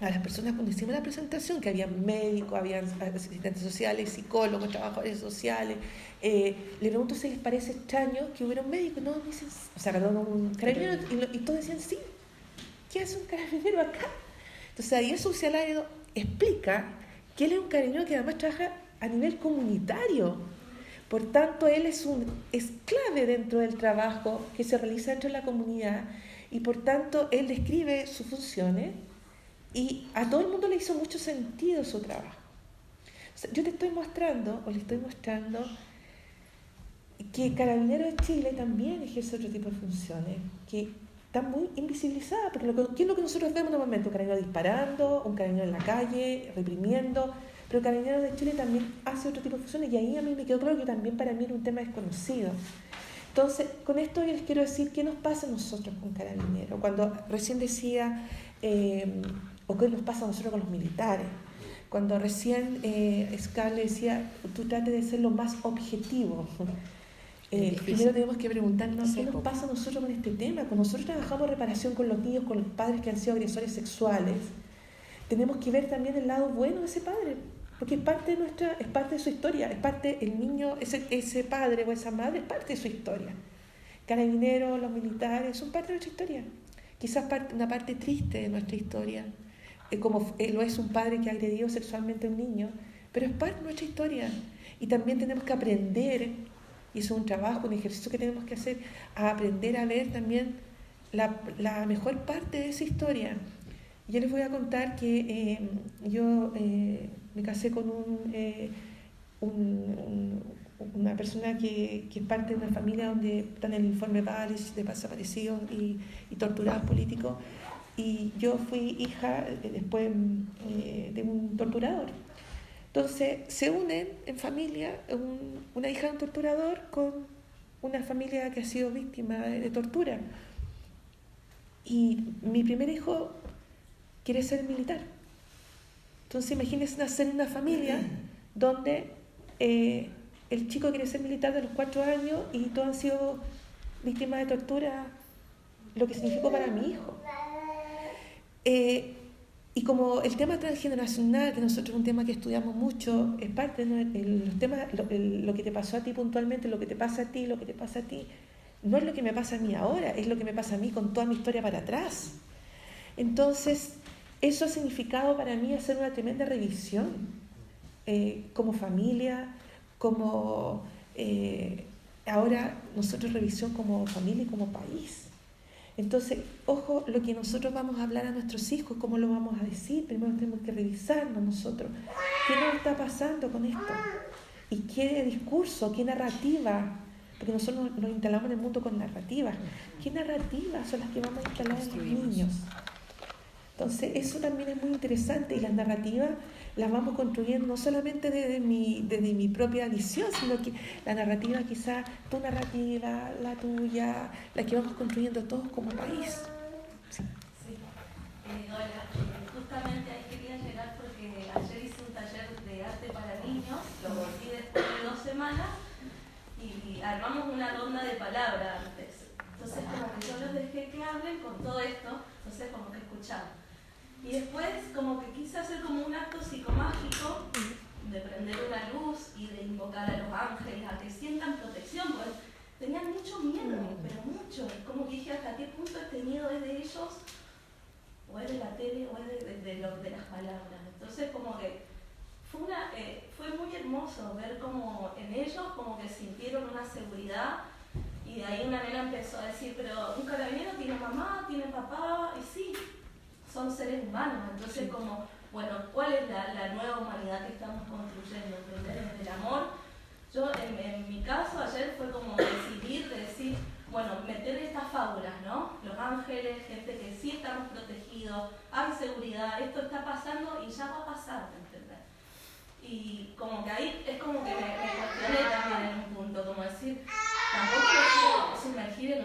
a las personas cuando hicimos la presentación, que había médicos, habían asistentes sociales, psicólogos, trabajadores sociales, le pregunto si les parece extraño que hubiera un médico. No, me dicen, o sea, perdón, un carabinero, y todos decían sí. ¿Qué hace un carabinero acá? Entonces ahí el suboficial Aedo explica que él es un carabinero que además trabaja a nivel comunitario. Por tanto, él es clave dentro del trabajo que se realiza dentro de la comunidad, y por tanto él describe sus funciones, y a todo el mundo le hizo mucho sentido su trabajo. O sea, yo le estoy mostrando que Carabineros de Chile también ejerce otro tipo de funciones que están muy invisibilizadas, porque ¿qué es lo que nosotros vemos normalmente? Un carabinero disparando, un carabinero en la calle, reprimiendo, pero Carabineros de Chile también hace otro tipo de funciones, y ahí a mí me quedó claro que también para mí era un tema desconocido. Entonces, con esto yo les quiero decir qué nos pasa a nosotros con Carabineros. Cuando recién decía, o qué nos pasa a nosotros con los militares. Cuando recién Scarlett decía, tú trates de ser lo más objetivo. Primero tenemos que preguntarnos qué nos pasa a nosotros con este tema. Cuando nosotros trabajamos reparación con los niños, con los padres que han sido agresores sexuales, tenemos que ver también el lado bueno de ese padre, porque es parte de su historia, es parte el niño, ese padre o esa madre es parte de su historia. Carabineros, los militares son parte de nuestra historia, quizás una parte triste de nuestra historia, como lo es un padre que ha agredido sexualmente a un niño, pero es parte de nuestra historia, y también tenemos que aprender. Y eso es un trabajo, un ejercicio que tenemos que hacer, a aprender a ver también la mejor parte de esa historia. Yo les voy a contar que yo me casé con una persona que es parte de una familia donde están en el informe Vales de desaparecidos y torturados políticos, y yo fui hija después de un torturador. Entonces se unen en familia una hija de un torturador con una familia que ha sido víctima de tortura. Y mi primer hijo quiere ser militar. Entonces imagínense nacer en una familia donde el chico quiere ser militar de los 4 años y todos han sido víctimas de tortura, lo que significó para mi hijo. Y como el tema transgeneracional, que nosotros es un tema que estudiamos mucho, es parte de los temas, lo que te pasó a ti puntualmente, lo que te pasa a ti, lo que te pasa a ti, no es lo que me pasa a mí ahora, es lo que me pasa a mí con toda mi historia para atrás. Entonces, eso ha significado para mí hacer una tremenda revisión como familia, como ahora nosotros revisión como familia y como país. Entonces, ojo, lo que nosotros vamos a hablar a nuestros hijos, cómo lo vamos a decir, primero tenemos que revisarnos nosotros. ¿Qué nos está pasando con esto? ¿Y qué discurso, qué narrativa? Porque nosotros nos instalamos en el mundo con narrativas. ¿Qué narrativas son las que vamos a instalar en los niños? Entonces, eso también es muy interesante, y las narrativas las vamos construyendo no solamente desde mi propia visión, sino que la narrativa, quizás tu narrativa, la tuya, la que vamos construyendo todos como país. Sí. Hola, justamente ahí quería llegar porque ayer hice un taller de arte para niños, lo volví después de 2 semanas y armamos una ronda de palabras antes. Entonces como que yo los dejé que hablen con todo esto, entonces como que escuchamos. Y después como que quise hacer como un acto psicomágico de prender una luz y de invocar a los ángeles a que sientan protección, porque tenían mucho miedo, pero mucho. Como que dije, ¿hasta qué punto este miedo es de ellos? O es de la tele, o es de las palabras. Entonces como que fue muy hermoso ver como en ellos como que sintieron una seguridad. Y de ahí una nena empezó a decir, pero un carabinero tiene mamá, tiene papá, y sí, son seres humanos. Entonces como, bueno, ¿cuál es la nueva humanidad que estamos construyendo? ¿Entender? Desde el amor. Yo en mi caso ayer fue como decidir, decir, bueno, meter estas fábulas, ¿no? Los ángeles, gente que sí estamos protegidos, hay seguridad, esto está pasando y ya va a pasar, ¿entendés? Y como que ahí es como que me cuestioné también en un punto, como decir, tampoco quiero sumergir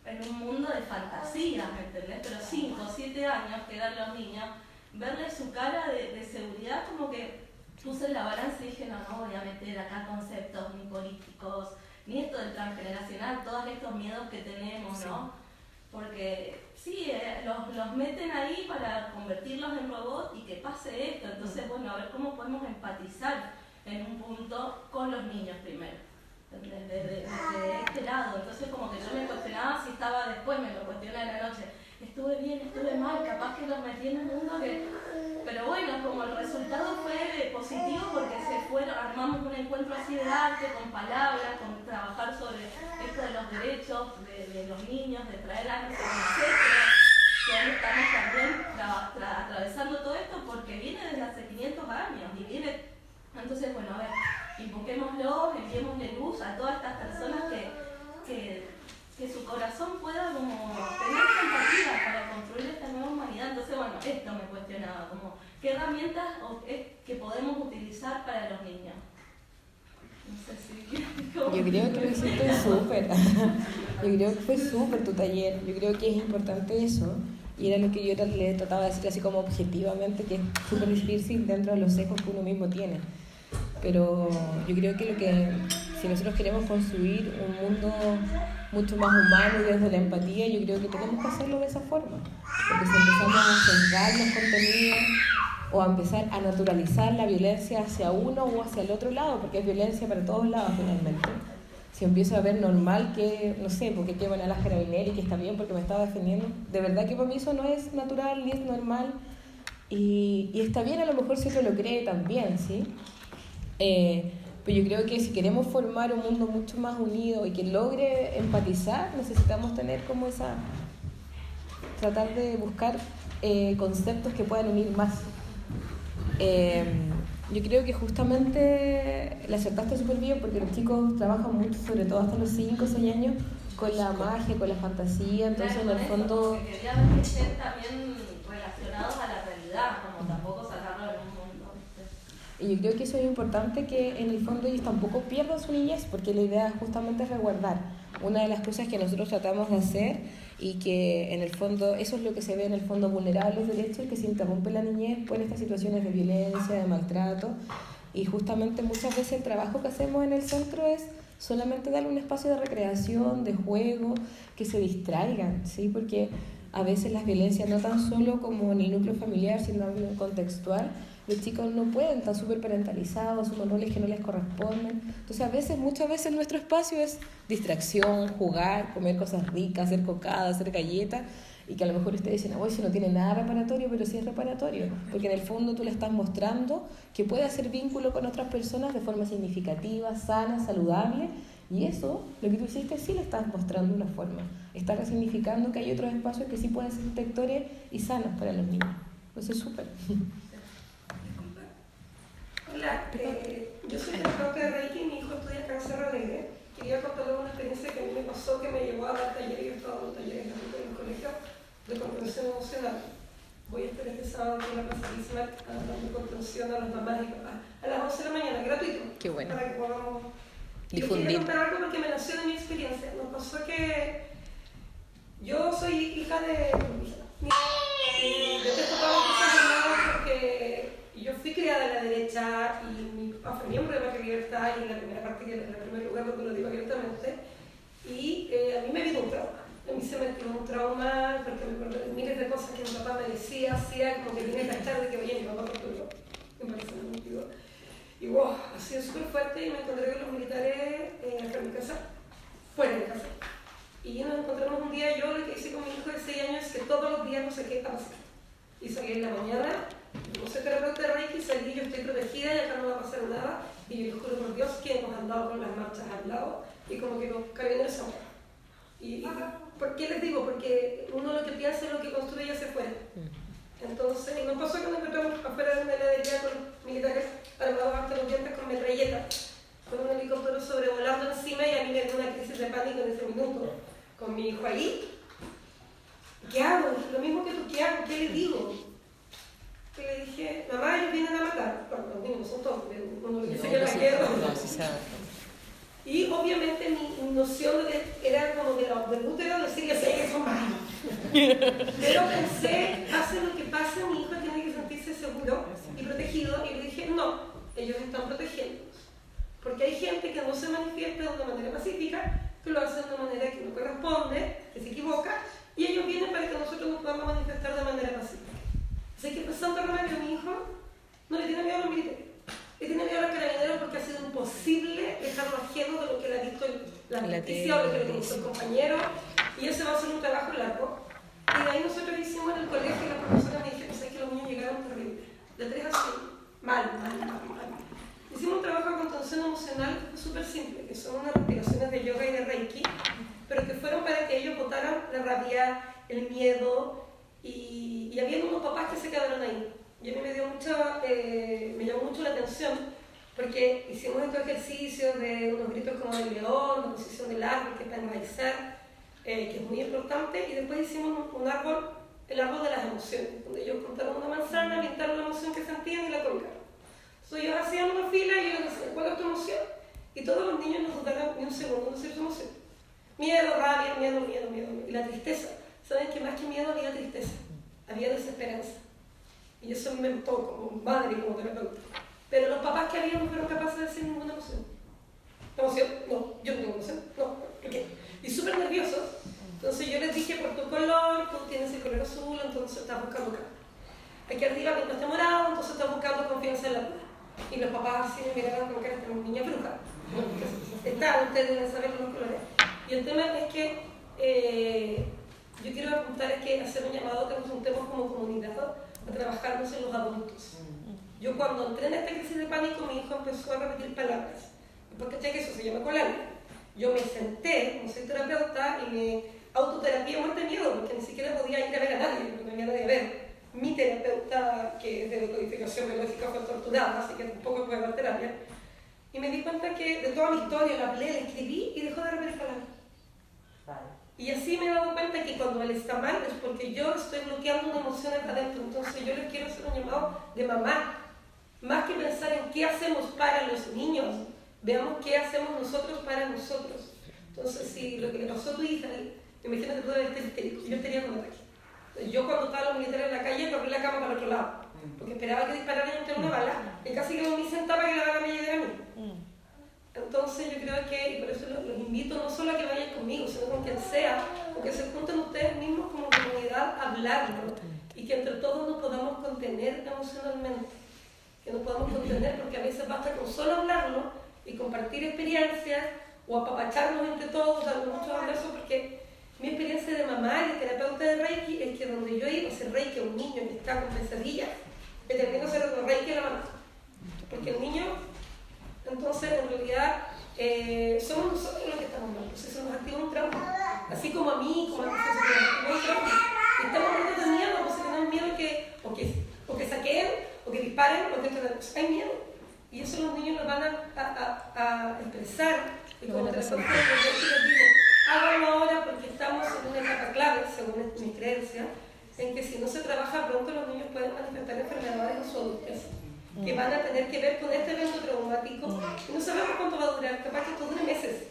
en un mundo de fantasía, ¿me entendés? Pero 5 o 7 años que dan los niños, verles su cara de seguridad, como que puse en la balanza y dije, no voy a meter acá conceptos ni políticos, ni esto del transgeneracional, todos estos miedos que tenemos, ¿no? Porque sí, los meten ahí para convertirlos en robots y que pase esto. Entonces, bueno, a ver cómo podemos empatizar en un punto con los niños primero, desde este lado. Entonces, como que yo me cuestionaba si estaba después, me lo cuestioné en la noche. Estuve bien, estuve mal, capaz que los metí en un mundo que... Pero bueno, como el resultado fue positivo porque armamos un encuentro así de arte, con palabras, con trabajar sobre esto de los derechos de los niños, de traer a nuestros que hoy estamos también atravesando todo esto porque viene desde hace 500 años y viene... Entonces, bueno, a ver, invoquémoslo, enviémosle luz a todas estas personas que su corazón pueda como tener empatía para construir esta nueva humanidad. Entonces, bueno, esto me cuestionaba, como qué herramientas que podemos utilizar para los niños. No sé si... Yo creo que lo hiciste súper. Yo creo que fue súper tu taller. Yo creo que es importante eso. Y era lo que yo le trataba de decir así como objetivamente, que es súper difícil dentro de los sesgos que uno mismo tiene. Pero yo creo que si nosotros queremos construir un mundo mucho más humano y desde la empatía, yo creo que tenemos que hacerlo de esa forma. Porque si empezamos a sesgar los contenidos o a empezar a naturalizar la violencia hacia uno o hacia el otro lado, porque es violencia para todos lados finalmente. Si empiezo a ver normal que, no sé, porque llevan a la carabinera y que está bien porque me estaba defendiendo, de verdad que para mí eso no es natural ni es normal. Y está bien a lo mejor si otro lo cree también, ¿sí? Pero yo creo que si queremos formar un mundo mucho más unido y que logre empatizar, necesitamos tener como esa tratar de buscar conceptos que puedan unir más. Yo creo que justamente la acertaste súper bien porque los chicos trabajan mucho, sobre todo hasta los 5 o 6 años, con la magia, con la fantasía, entonces claro, en el fondo... Que quería ver que estén también relacionados a la realidad, como tampoco sacarlo en un mundo. Y yo creo que eso es importante, que en el fondo ellos tampoco pierdan su niñez, porque la idea justamente es resguardar. Una de las cosas que nosotros tratamos de hacer y que en el fondo, eso es lo que se ve en el fondo vulnerar los derechos, que se interrumpe la niñez por estas situaciones de violencia, de maltrato, y justamente muchas veces el trabajo que hacemos en el centro es solamente darle un espacio de recreación, de juego, que se distraigan, ¿sí? Porque a veces las violencias no tan solo como en el núcleo familiar, sino en el contextual, los chicos no pueden, están súper parentalizados, asumen roles que no les corresponden. Entonces a veces, muchas veces nuestro espacio es distracción, jugar, comer cosas ricas, hacer cocadas, hacer galletas, y que a lo mejor ustedes dicen, oye, si no tiene nada reparatorio, pero sí es reparatorio, porque en el fondo tú le estás mostrando que puede hacer vínculo con otras personas de forma significativa, sana, saludable, y eso, lo que tú hiciste, sí le estás mostrando una forma. Estás resignificando que hay otros espacios que sí pueden ser protectores y sanos para los niños. Eso es súper. Hola, yo soy terapeuta de Reiki y mi hijo estudia cáncer alegre. Quería contarles una experiencia que a mí me pasó, que me llevó a dar talleres. Yo estaba dando talleres en el colegio de comprensión emocional. Voy a estar este sábado en la Plaza Bismarck dando contención a las mamás y papás a las 11 de la mañana, gratuito. Qué bueno. Para que podamos difundir. Yo quería contar algo porque me nació de mi experiencia. Nos pasó que yo soy hija de yo te tocaba porque yo fui criada en la derecha y mi papá fue miembro de Patria y Libertad, y en la primera parte, que en el primer lugar, porque lo digo abiertamente, y a mí me vino un trauma. A mí se me quedó un trauma porque me acuerdo de miles de cosas que mi papá me decía, hacía, como que vine a cachar de que, oye, mi papá torturó. Me parece muy motivo. Y wow, ha sido súper fuerte, y me encontré con los militares acá en mi casa, fuera de mi casa. Y nos encontramos un día, yo lo que hice con mi hijo de 6 años es que todos los días no sé qué está pasando. Y salí en la mañana, no soy terapeuta de Reiki, salí, yo estoy protegida y acá no va a pasar nada. Y yo les juro por Dios que hemos andado con las marchas al lado y como que los carabineros se mueven. Y ¿por qué les digo? Porque uno lo que piensa es lo que construye hacia afuera. Entonces, y nos pasó que nos encontramos afuera de una heladería con militares armados hasta los dientes con metralletas, con un helicóptero sobrevolando encima, y a mí me dio una crisis de pánico en ese minuto, con mi hijo ahí. ¿Qué hago? Lo mismo que tú, ¿qué hago? ¿Qué le digo? Que le dije, mamá, ellos vienen a matar. Bueno, los niños son todos, uno le dice que la guerra. Y obviamente mi noción era como del útero, decir que sé que son malos. Pero pensé, pase lo que pase, mi hijo tiene que sentirse seguro y protegido. Y le dije, no, ellos están protegiéndonos. Porque hay gente que no se manifiesta de una manera pacífica, que lo hace de una manera que no corresponde, que se equivoca, y ellos vienen para que nosotros nos podamos manifestar de manera pacífica. Así que pensando realmente, mi hijo no le tiene miedo a los militares, le tiene miedo a los carabineros, porque ha sido imposible dejarlo ajeno de lo que le ha visto la noticia o lo que le dijo el compañero, y ese va a ser un trabajo largo. Y de ahí nosotros hicimos en el colegio, y la profesora me dijo que los niños llegaron terribles, de 3 a 5, mal. Hicimos un trabajo de contención emocional súper simple, que son unas respiraciones de yoga y de Reiki, pero que fueron para que ellos botaran la rabia, el miedo, y había unos papás que se quedaron ahí. Y a mí me llamó mucho la atención, porque hicimos estos ejercicios de unos gritos como del león, la posición del árbol, que es para enraizar, que es muy importante, y después hicimos un árbol, el árbol de las emociones, donde ellos contaron una manzana, pintaron la emoción que sentían y la colgaron. Entonces ellos hacían una fila y yo les decía, ¿cuál es tu emoción? Y todos los niños nos dudaron ni un segundo en decir su emoción. Miedo, rabia, miedo. Y la tristeza. ¿Saben que más que miedo había tristeza? Había desesperanza. Y eso me gustó como madre y como terapeuta. Pero los papás que habían no fueron capaces de decir ninguna emoción. ¿La emoción? No, yo no tengo emoción. No, ¿por qué? Y súper nerviosos. Entonces yo les dije, por tu color, tú tienes el color azul, entonces estás buscando acá. Aquí arriba pintaste morado, entonces estás buscando confianza en la luna. Y los papás así me miraban como que eran una niña bruja. Ustedes deben saber los colores. Y el tema es que yo quiero apuntar es que hacer un llamado que nos juntemos como comunidad a trabajarnos en los adultos. Yo cuando entré en esta crisis de pánico, mi hijo empezó a repetir palabras. Después caché que eso se llama colar. Yo me senté, como soy terapeuta, y autoterapia muerte de miedo, porque ni siquiera podía ir a ver a nadie, porque no había nadie a ver. Mi terapeuta, que es de decodificación biológica, fue torturada, así que tampoco puede dar terapia. Y me di cuenta que de toda mi historia la hablé, la escribí y dejó de repetir palabras. Y así me he dado cuenta que cuando él está mal es porque yo estoy bloqueando una emoción acá adentro. Entonces yo les quiero hacer un llamado de mamá. Más que pensar en qué hacemos para los niños, veamos qué hacemos nosotros para nosotros. Entonces, si lo que le pasó a tu hija, me imagino que tú debes estar histérico. Yo estaría con ataque. Yo cuando estaba los militares en la calle, corrí la cama para el otro lado, porque esperaba que dispararan y entrara una bala, y casi que me sentaba que la bala me llegara a mí. Entonces yo creo que, y por eso los invito no solo a que vayan conmigo, sino con quien sea, o que se junten ustedes mismos como comunidad a hablarlo, y que entre todos nos podamos contener emocionalmente, que nos podamos contener, porque a veces basta con solo hablarlo y compartir experiencias, o apapacharnos entre todos, darnos muchos abrazos, porque mi experiencia de mamá y de terapeuta de Reiki es que donde yo iba a hacer Reiki a un niño que está con pesadillas, me termino haciendo Reiki a la mamá, porque el niño, entonces en realidad somos nosotros los que estamos mal, entonces se nos activa un trauma, así como a mí, como a la persona se nos activa un trauma, y estamos muertos de miedo, pues si tenemos miedo o que saquen, o que disparen, o que hay miedo, y eso los niños lo van a expresar, y como terapeuta yo les digo, háganlo ahora porque estamos en una etapa clave, según mi creencia, en que si no se trabaja pronto los niños pueden manifestar enfermedades en su adultez, que van a tener que ver con este evento traumático, y no sabemos cuánto va a durar, capaz que esto dure meses.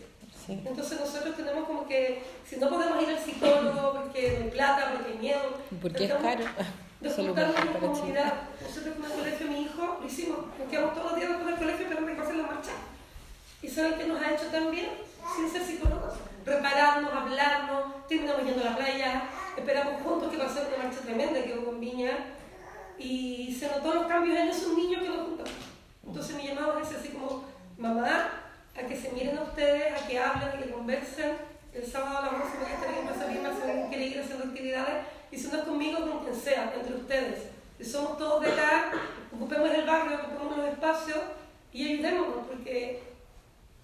Sí. Entonces nosotros tenemos como que, si no podemos ir al psicólogo porque no hay plata, porque hay miedo, porque es caro. De juntarnos en comunidad. Nosotros con el colegio, mi hijo, lo hicimos, nos quedamos todos los días después del colegio esperando que pasen la marcha. ¿Y saben qué nos ha hecho también? Sin ser psicólogos. Repararnos, hablarnos, terminamos yendo a la playa, esperamos juntos que pase una marcha tremenda que hubo con Viña, y se notó los cambios en esos niños que nos juntamos. Entonces mi llamado es así como, mamá, a que se miren a ustedes, a que hablen, a que conversen. El sábado a la noche voy a estar en Plaza Lima, si alguien quiere ir haciendo actividades, y si no es conmigo, con quien sea, entre ustedes. Si somos todos de acá, ocupemos el barrio, ocupemos los espacios y ayudémonos, porque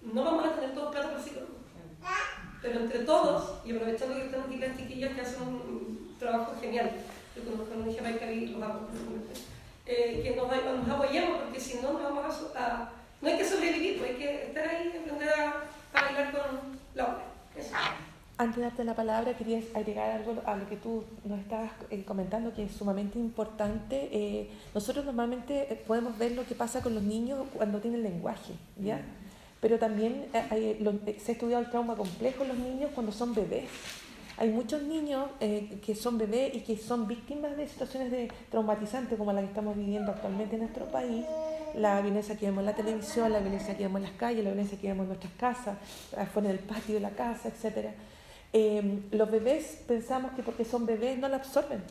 no vamos a tener todos plata para psicólogos. Pero entre todos, y aprovechando que están aquí las chiquillas que hacen un trabajo genial, yo conozco a una hija que los amo, que nos apoyemos, porque si no, nos vamos a no hay que sobrevivir, pues hay que estar ahí y aprender a bailar con la obra. Eso. Antes de darte la palabra, quería agregar algo a lo que tú nos estabas comentando, que es sumamente importante. Nosotros normalmente podemos ver lo que pasa con los niños cuando tienen lenguaje, ¿ya? Pero también se ha estudiado el trauma complejo en los niños cuando son bebés. Hay muchos niños que son bebés y que son víctimas de situaciones traumatizantes como la que estamos viviendo actualmente en nuestro país. La violencia que vemos en la televisión, la violencia que vemos en las calles, la violencia que vemos en nuestras casas, afuera del patio de la casa, etc. Los bebés pensamos que porque son bebés no la absorben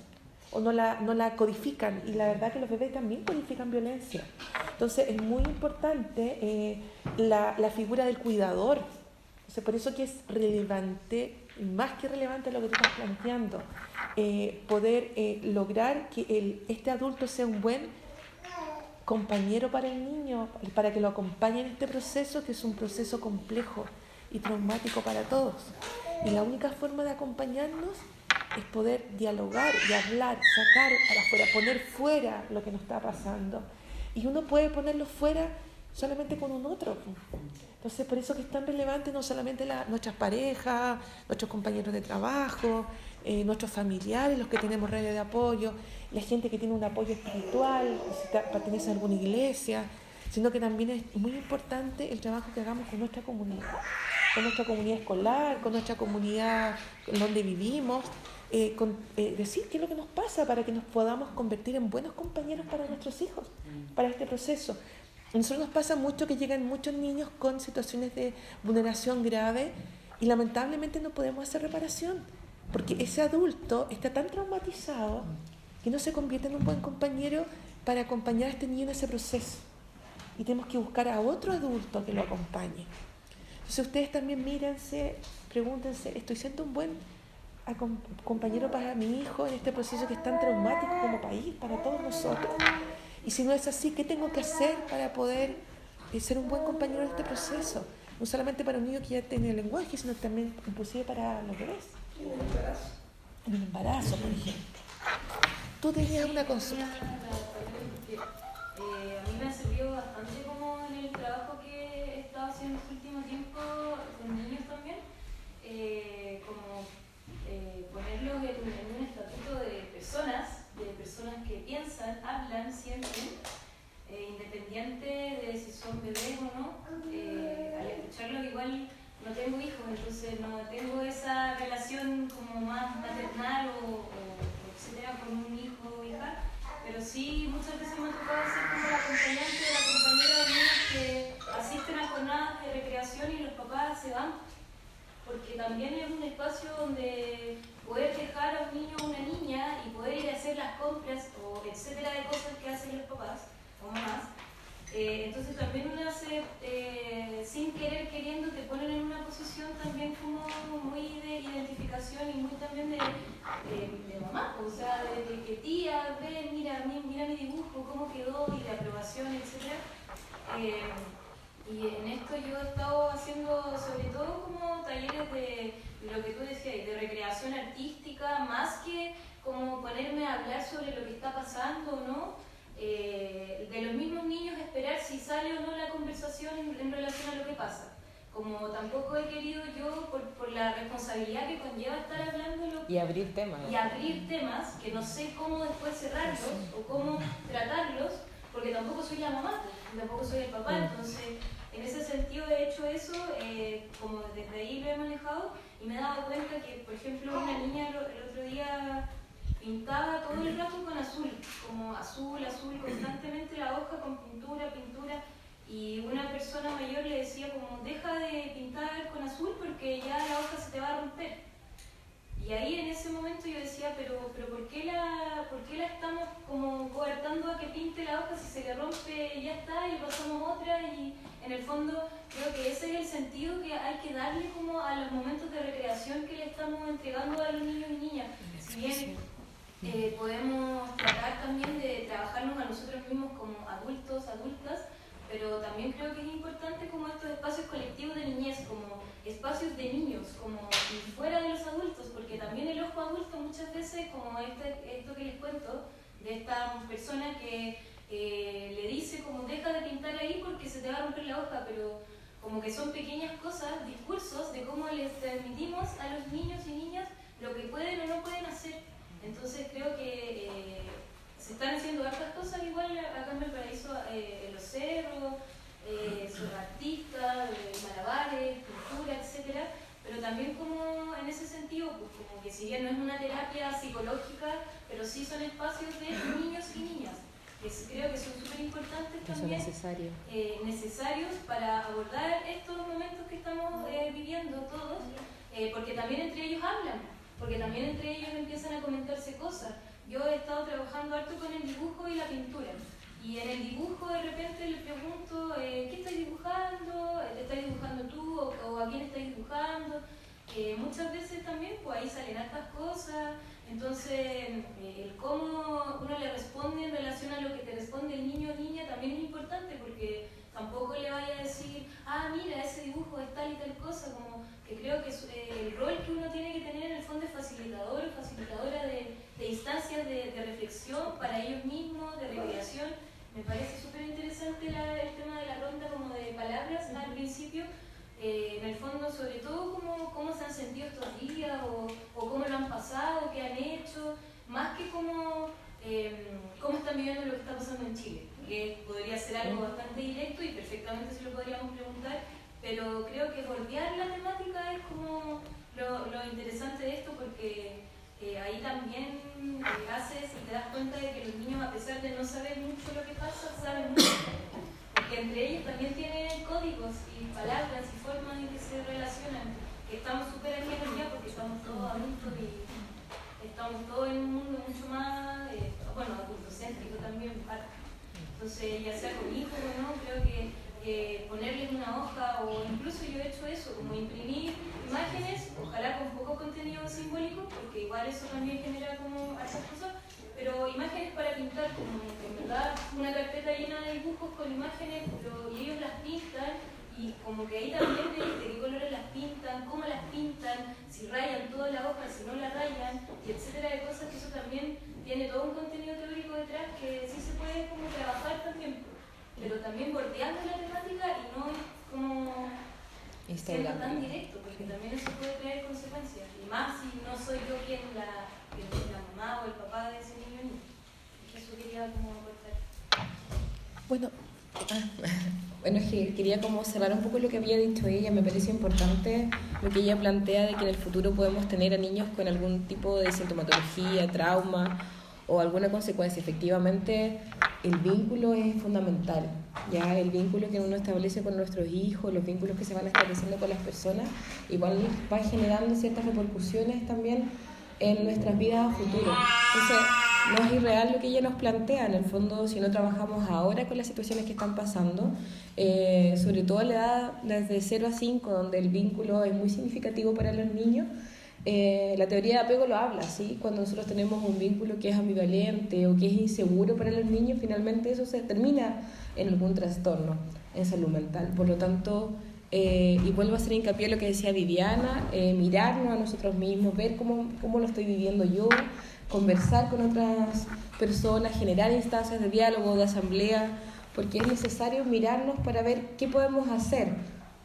o no la codifican, y la verdad que los bebés también codifican violencia. Entonces es muy importante la figura del cuidador. Entonces, por eso que es relevante, más que relevante lo que tú estás planteando, poder lograr que este adulto sea un buen compañero para el niño, para que lo acompañe en este proceso, que es un proceso complejo y traumático para todos. Y la única forma de acompañarnos es poder dialogar y hablar, sacar para afuera, poner fuera lo que nos está pasando. Y uno puede ponerlo fuera solamente con un otro. Entonces, por eso que es tan relevante no solamente nuestras parejas, nuestros compañeros de trabajo, nuestros familiares, los que tenemos redes de apoyo, la gente que tiene un apoyo espiritual, si pertenece a alguna iglesia, sino que también es muy importante el trabajo que hagamos con nuestra comunidad escolar, con nuestra comunidad en donde vivimos, decir qué es lo que nos pasa para que nos podamos convertir en buenos compañeros para nuestros hijos, para este proceso. A nosotros nos pasa mucho que llegan muchos niños con situaciones de vulneración grave y lamentablemente no podemos hacer reparación, porque ese adulto está tan traumatizado que no se convierte en un buen compañero para acompañar a este niño en ese proceso. Y tenemos que buscar a otro adulto que lo acompañe. Entonces ustedes también mírense, pregúntense, ¿estoy siendo un buen compañero para mi hijo en este proceso que es tan traumático como país, para todos nosotros? Y si no es así, ¿qué tengo que hacer para poder ser un buen compañero en este proceso? no solamente para un niño que ya tiene el lenguaje, sino también inclusive para los bebés. En el embarazo, por ejemplo. Tú tenías una consulta. A mí me ha servido bastante como en el trabajo que he estado haciendo este último tiempo con niños también, como ponerlos en un estatuto de personas que piensan, hablan, sienten, independiente de si son bebés o no. Al escucharlos igual no tengo hijos, entonces no tengo esa relación como más maternal o etcétera con un hijo o hija, pero sí muchas veces me ha tocado ser como la acompañante o la compañera de niños que asisten a jornadas de recreación y los papás se van, porque también es un espacio donde poder dejar a un niño o una niña y poder ir a hacer las compras o etcétera de cosas que hacen los papás o mamás. Entonces también uno hace, sin querer, queriendo, te ponen en una posición también como muy de identificación y muy también de mamá, o sea, de que tía, ve, mira mi dibujo, cómo quedó, y de aprobación, etc. Y en esto yo he estado haciendo sobre todo como talleres de lo que tú decías, de recreación artística, más que como ponerme a hablar sobre lo que está pasando, ¿no? De los mismos niños esperar si sale o no la conversación en relación a lo que pasa. Como tampoco he querido yo, por la responsabilidad que conlleva estar hablándolo y abrir temas que no sé cómo después cerrarlos o cómo tratarlos, porque tampoco soy la mamá, tampoco soy el papá, entonces en ese sentido he hecho eso, como desde ahí lo he manejado, y me he dado cuenta que, por ejemplo, una niña el otro día pintaba todo el rato con azul, como azul, constantemente la hoja con pintura, y una persona mayor le decía como, deja de pintar con azul porque ya la hoja se te va a romper. Y ahí en ese momento yo decía, pero ¿por qué la estamos como coartando a que pinte la hoja? Si se le rompe ya está y pasamos otra, y en el fondo creo que ese es el sentido que hay que darle como a los momentos de recreación que le estamos entregando a los niños y niñas. Si bien podemos tratar también de trabajarnos a nosotros mismos como adultos, adultas, pero también creo que es importante como estos espacios colectivos de niñez, como espacios de niños, como fuera de los adultos, porque también el ojo adulto muchas veces, como esto que les cuento, de esta persona que le dice como deja de pintar ahí porque se te va a romper la hoja, pero como que son pequeñas cosas, discursos de cómo les transmitimos a los niños y niñas lo que pueden o no pueden hacer. Entonces creo que se están haciendo hartas cosas igual acá en Valparaíso, en los cerros, sobre artistas, malabares, pintura, etc. Pero también como en ese sentido, pues como que si bien no es una terapia psicológica, pero sí son espacios de niños y niñas, que creo que son súper importantes también, necesarios para abordar estos momentos que estamos viviendo todos, porque también entre ellos hablan, porque también entre ellos empiezan a comentarse cosas. Yo he estado trabajando harto con el dibujo y la pintura, y en el dibujo de repente le pregunto ¿qué estás dibujando? ¿Te estás dibujando tú? ¿O a quién estás dibujando? Muchas veces también pues ahí salen hartas cosas, entonces el cómo uno le responde en relación a lo que te responde el niño o niña también es importante, porque tampoco le vaya a decir mira, ese dibujo es tal y tal cosa, como que creo que el rol que uno tiene que tener en el fondo es facilitador o facilitadora de instancias de reflexión para ellos mismos, de recreación. Me parece súper interesante el tema de la ronda como de palabras al principio, en el fondo sobre todo cómo se han sentido estos días o cómo lo han pasado, qué han hecho, más que cómo están viviendo lo que está pasando en Chile, que podría ser algo bastante directo y perfectamente se lo podríamos preguntar, pero creo que bordear la temática es como lo interesante de esto, porque ahí también haces y te das cuenta de que los niños, a pesar de no saber mucho lo que pasa, saben mucho, porque entre ellos también tienen códigos y palabras y formas en que se relacionan, que estamos súper ajenos ya porque estamos todos adultos y estamos todos en un mundo mucho más, adultocéntrico también. Entonces, ya sea con hijos o no, creo que ponerles una hoja, o incluso yo he hecho eso, como imprimir imágenes, ojalá con poco contenido simbólico, porque igual eso también genera como hartas cosas, pero imágenes para pintar, como en verdad una carpeta llena de dibujos con imágenes, y ellos las pintan Y como que ahí también de qué colores las pintan, cómo las pintan, si rayan toda la hoja, si no la rayan, y etcétera de cosas, que eso también tiene todo un contenido teórico detrás que sí se puede como trabajar también, pero también bordeando la temática y no como siendo tan directo, porque también eso puede traer consecuencias, y más si no soy yo quien la mamá o el papá de ese niño. Eso quería como aportar. Bueno, es que quería como cerrar un poco lo que había dicho ella. Me parece importante lo que ella plantea de que en el futuro podemos tener a niños con algún tipo de sintomatología, trauma o alguna consecuencia. Efectivamente, el vínculo es fundamental. Ya el vínculo que uno establece con nuestros hijos, los vínculos que se van estableciendo con las personas, igual van generando ciertas repercusiones también en nuestras vidas a futuro. Entonces, no es irreal lo que ella nos plantea. En el fondo, si no trabajamos ahora con las situaciones que están pasando, sobre todo a la edad desde 0 a 5, donde el vínculo es muy significativo para los niños, la teoría de apego lo habla, ¿sí? Cuando nosotros tenemos un vínculo que es ambivalente o que es inseguro para los niños, finalmente eso se termina en algún trastorno en salud mental. Por lo tanto, y vuelvo a hacer hincapié en lo que decía Viviana, mirarnos a nosotros mismos, ver cómo lo estoy viviendo yo, conversar con otras personas, generar instancias de diálogo, de asamblea, porque es necesario mirarnos para ver qué podemos hacer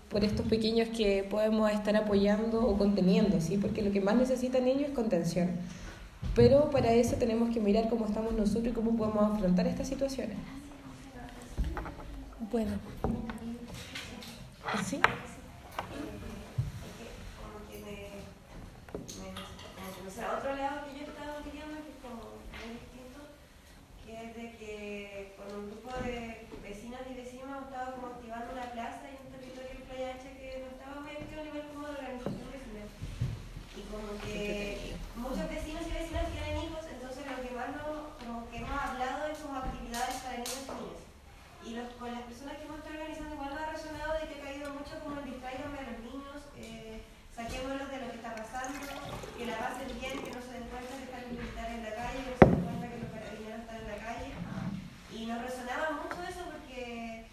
por estos pequeños que podemos estar apoyando o conteniendo, ¿sí? Porque lo que más necesitan ellos es contención. Pero para eso tenemos que mirar cómo estamos nosotros y cómo podemos afrontar estas situaciones. Bueno. ¿Sí? Otro lado que yo estaba viendo, que es como muy distinto, que es de que con un grupo de vecinas y vecinos hemos estado como activando una plaza y un territorio en Playa Ancha que no estaba muy activo a nivel como de organización vecinal. Y como que muchos vecinos y vecinas tienen hijos, entonces lo que más como que hemos hablado es como actividades para niños y niñas. Y con las personas que hemos estado organizando igual me ha resonado de que ha caído mucho como el distraiganme a los niños, saquémoslos de lo que está pasando, que la pasen bien, que no se den cuenta que están los militares en la calle, que no se den cuenta que los carabineros están en la calle. Y nos resonaba mucho eso porque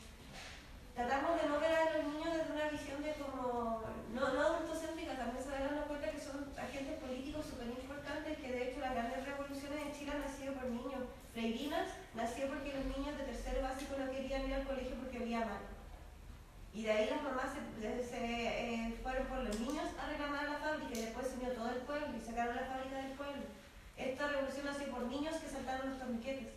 tratamos de no ver a los niños desde una visión de como, no adultocéntrica, también se dan cuenta que son agentes políticos súper importantes, que de hecho las grandes revoluciones en Chile han nacido por niños. Freirinas nació porque los niños de tercero básico no querían ir al colegio porque había mano. Y de ahí las mamás se fueron por los niños a reclamar la fábrica y después se unió todo el pueblo y sacaron la fábrica del pueblo. Esta revolución nació por niños que saltaron los torniquetes.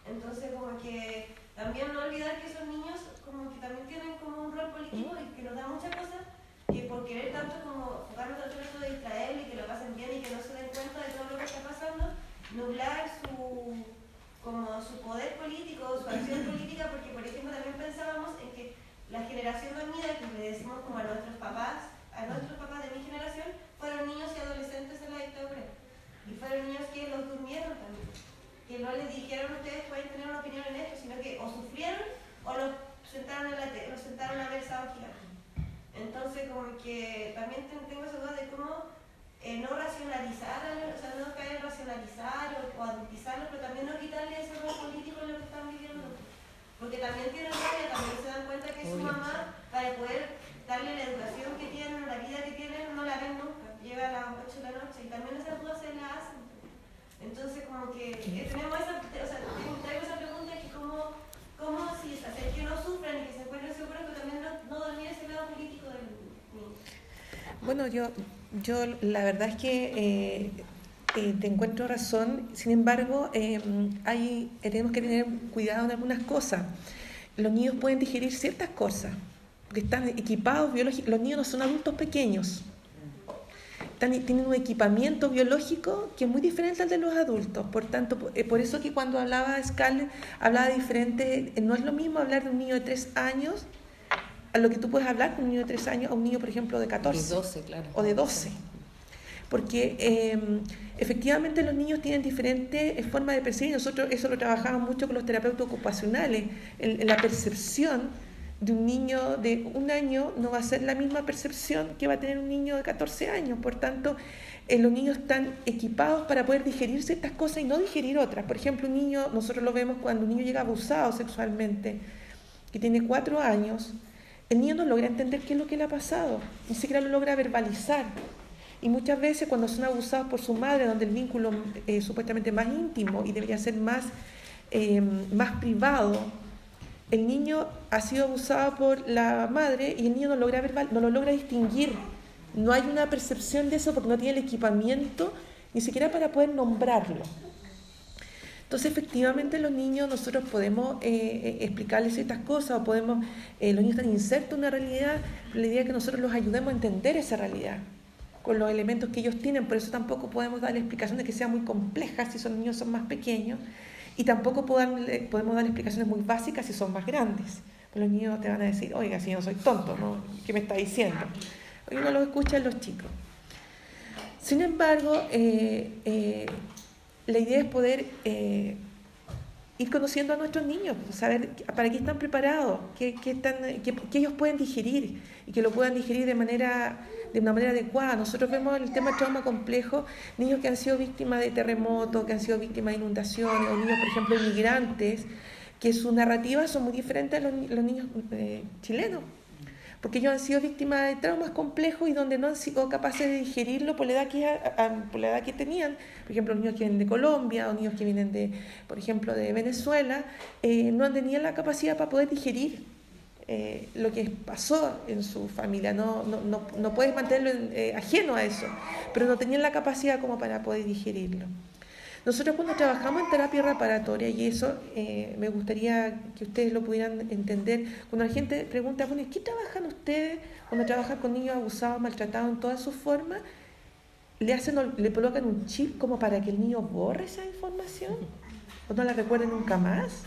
Entonces como que también no olvidar que esos niños como que también tienen como un rol político y que nos da muchas cosas, que por querer tanto como enfocarnos tanto en esto de distraerlos y que lo pasen bien y que no se den cuenta de todo lo que está pasando, nublar su poder político, su acción política, porque por ejemplo también pensábamos en que la generación dormida, que le decimos como a nuestros papás de mi generación, fueron niños y adolescentes en la dictadura. Y fueron niños que los durmieron también. Que no les dijeron ustedes pueden tener una opinión en esto, sino que o sufrieron o los sentaron a ver Sábado Gigante. Entonces como que también tengo esa duda de cómo no racionalizar, o sea, no caer en racionalizar o adultizarlos, pero también no quitarle ese rol político en lo que están viviendo. Porque también tienen rabia, también se dan cuenta que su mamá, para poder darle la educación que tienen, la vida que tienen, no la ven nunca. Llega a las 8 de la noche y también esas dudas se las hacen. Entonces como que tenemos traigo esa pregunta que cómo si hacer que no sufran y que se encuentren seguros, pero también no dormir ese lado político del niño. Bueno, yo la verdad es que te encuentro razón. Sin embargo, tenemos que tener cuidado en algunas cosas. Los niños pueden digerir ciertas cosas porque están equipados biológicamente. Los niños no son adultos pequeños. Tienen un equipamiento biológico que es muy diferente al de los adultos. Por tanto, por eso que cuando hablaba Scarlett, hablaba diferente. No es lo mismo hablar de un niño de 3 años a lo que tú puedes hablar con un niño de 3 años a un niño, por ejemplo, de 14. De 12, claro. O de 12. Porque efectivamente los niños tienen diferentes formas de percibir. Nosotros eso lo trabajamos mucho con los terapeutas ocupacionales. En la percepción de un niño de 1 año no va a ser la misma percepción que va a tener un niño de 14 años. Por tanto, los niños están equipados para poder digerir ciertas cosas y no digerir otras. Por ejemplo, un niño, nosotros lo vemos cuando un niño llega abusado sexualmente, que tiene 4 años, el niño no logra entender qué es lo que le ha pasado, ni siquiera lo logra verbalizar. Y muchas veces cuando son abusados por su madre, donde el vínculo es supuestamente más íntimo y debería ser más privado, el niño ha sido abusado por la madre y el niño no lo logra distinguir. No hay una percepción de eso porque no tiene el equipamiento ni siquiera para poder nombrarlo. Entonces, efectivamente, los niños, nosotros podemos explicarles ciertas cosas, o los niños están insertos en una realidad, la idea es que nosotros los ayudemos a entender esa realidad con los elementos que ellos tienen. Por eso tampoco podemos darle explicaciones que sean muy complejas si los niños son más pequeños, y tampoco podemos dar explicaciones muy básicas si son más grandes. Los niños te van a decir, oiga, si yo no soy tonto, ¿no? ¿Qué me está diciendo? Y uno lo escucha en los chicos. Sin embargo, la idea es poder ir conociendo a nuestros niños, saber para qué están preparados, qué ellos pueden digerir y que lo puedan digerir de una manera adecuada. Nosotros vemos el tema del trauma complejo, niños que han sido víctimas de terremotos, que han sido víctimas de inundaciones, o niños, por ejemplo, inmigrantes, que sus narrativas son muy diferentes a los niños chilenos, porque ellos han sido víctimas de traumas complejos y donde no han sido capaces de digerirlo por la edad que tenían. Por ejemplo, los niños que vienen de Colombia o niños que vienen por ejemplo, de Venezuela, no han tenido la capacidad para poder digerir lo que pasó en su familia. No puedes mantenerlo ajeno a eso, pero no tenían la capacidad como para poder digerirlo. Nosotros cuando trabajamos en terapia reparatoria, y eso me gustaría que ustedes lo pudieran entender, cuando la gente pregunta, bueno, ¿qué trabajan ustedes cuando trabajan con niños abusados, maltratados en todas sus formas? Le colocan un chip como para que el niño borre esa información o no la recuerde nunca más.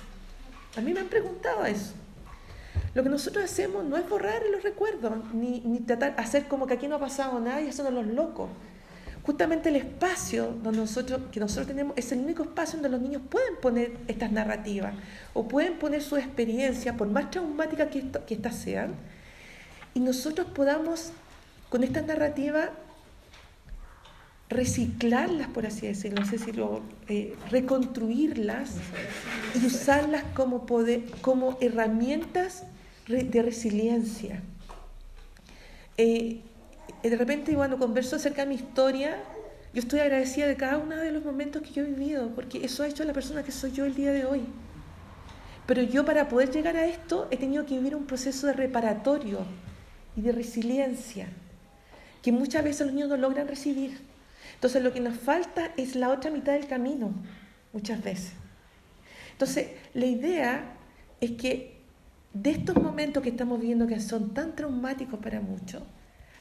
A mí me han preguntado eso. Lo que nosotros hacemos no es borrar los recuerdos, ni tratar de hacer como que aquí no ha pasado nada y hacernos los locos. Justamente el espacio que nosotros tenemos es el único espacio donde los niños pueden poner estas narrativas o pueden poner su experiencia, por más traumática que éstas sean, y nosotros podamos con estas narrativas reciclarlas, por así decirlo, no sé si reconstruirlas y usarlas como herramientas de resiliencia. De repente, cuando converso acerca de mi historia, yo estoy agradecida de cada uno de los momentos que yo he vivido, porque eso ha hecho a la persona que soy yo el día de hoy. Pero yo, para poder llegar a esto, he tenido que vivir un proceso de reparatorio y de resiliencia, que muchas veces los niños no logran recibir. Entonces, lo que nos falta es la otra mitad del camino, muchas veces. Entonces, la idea es que de estos momentos que estamos viviendo, que son tan traumáticos para muchos,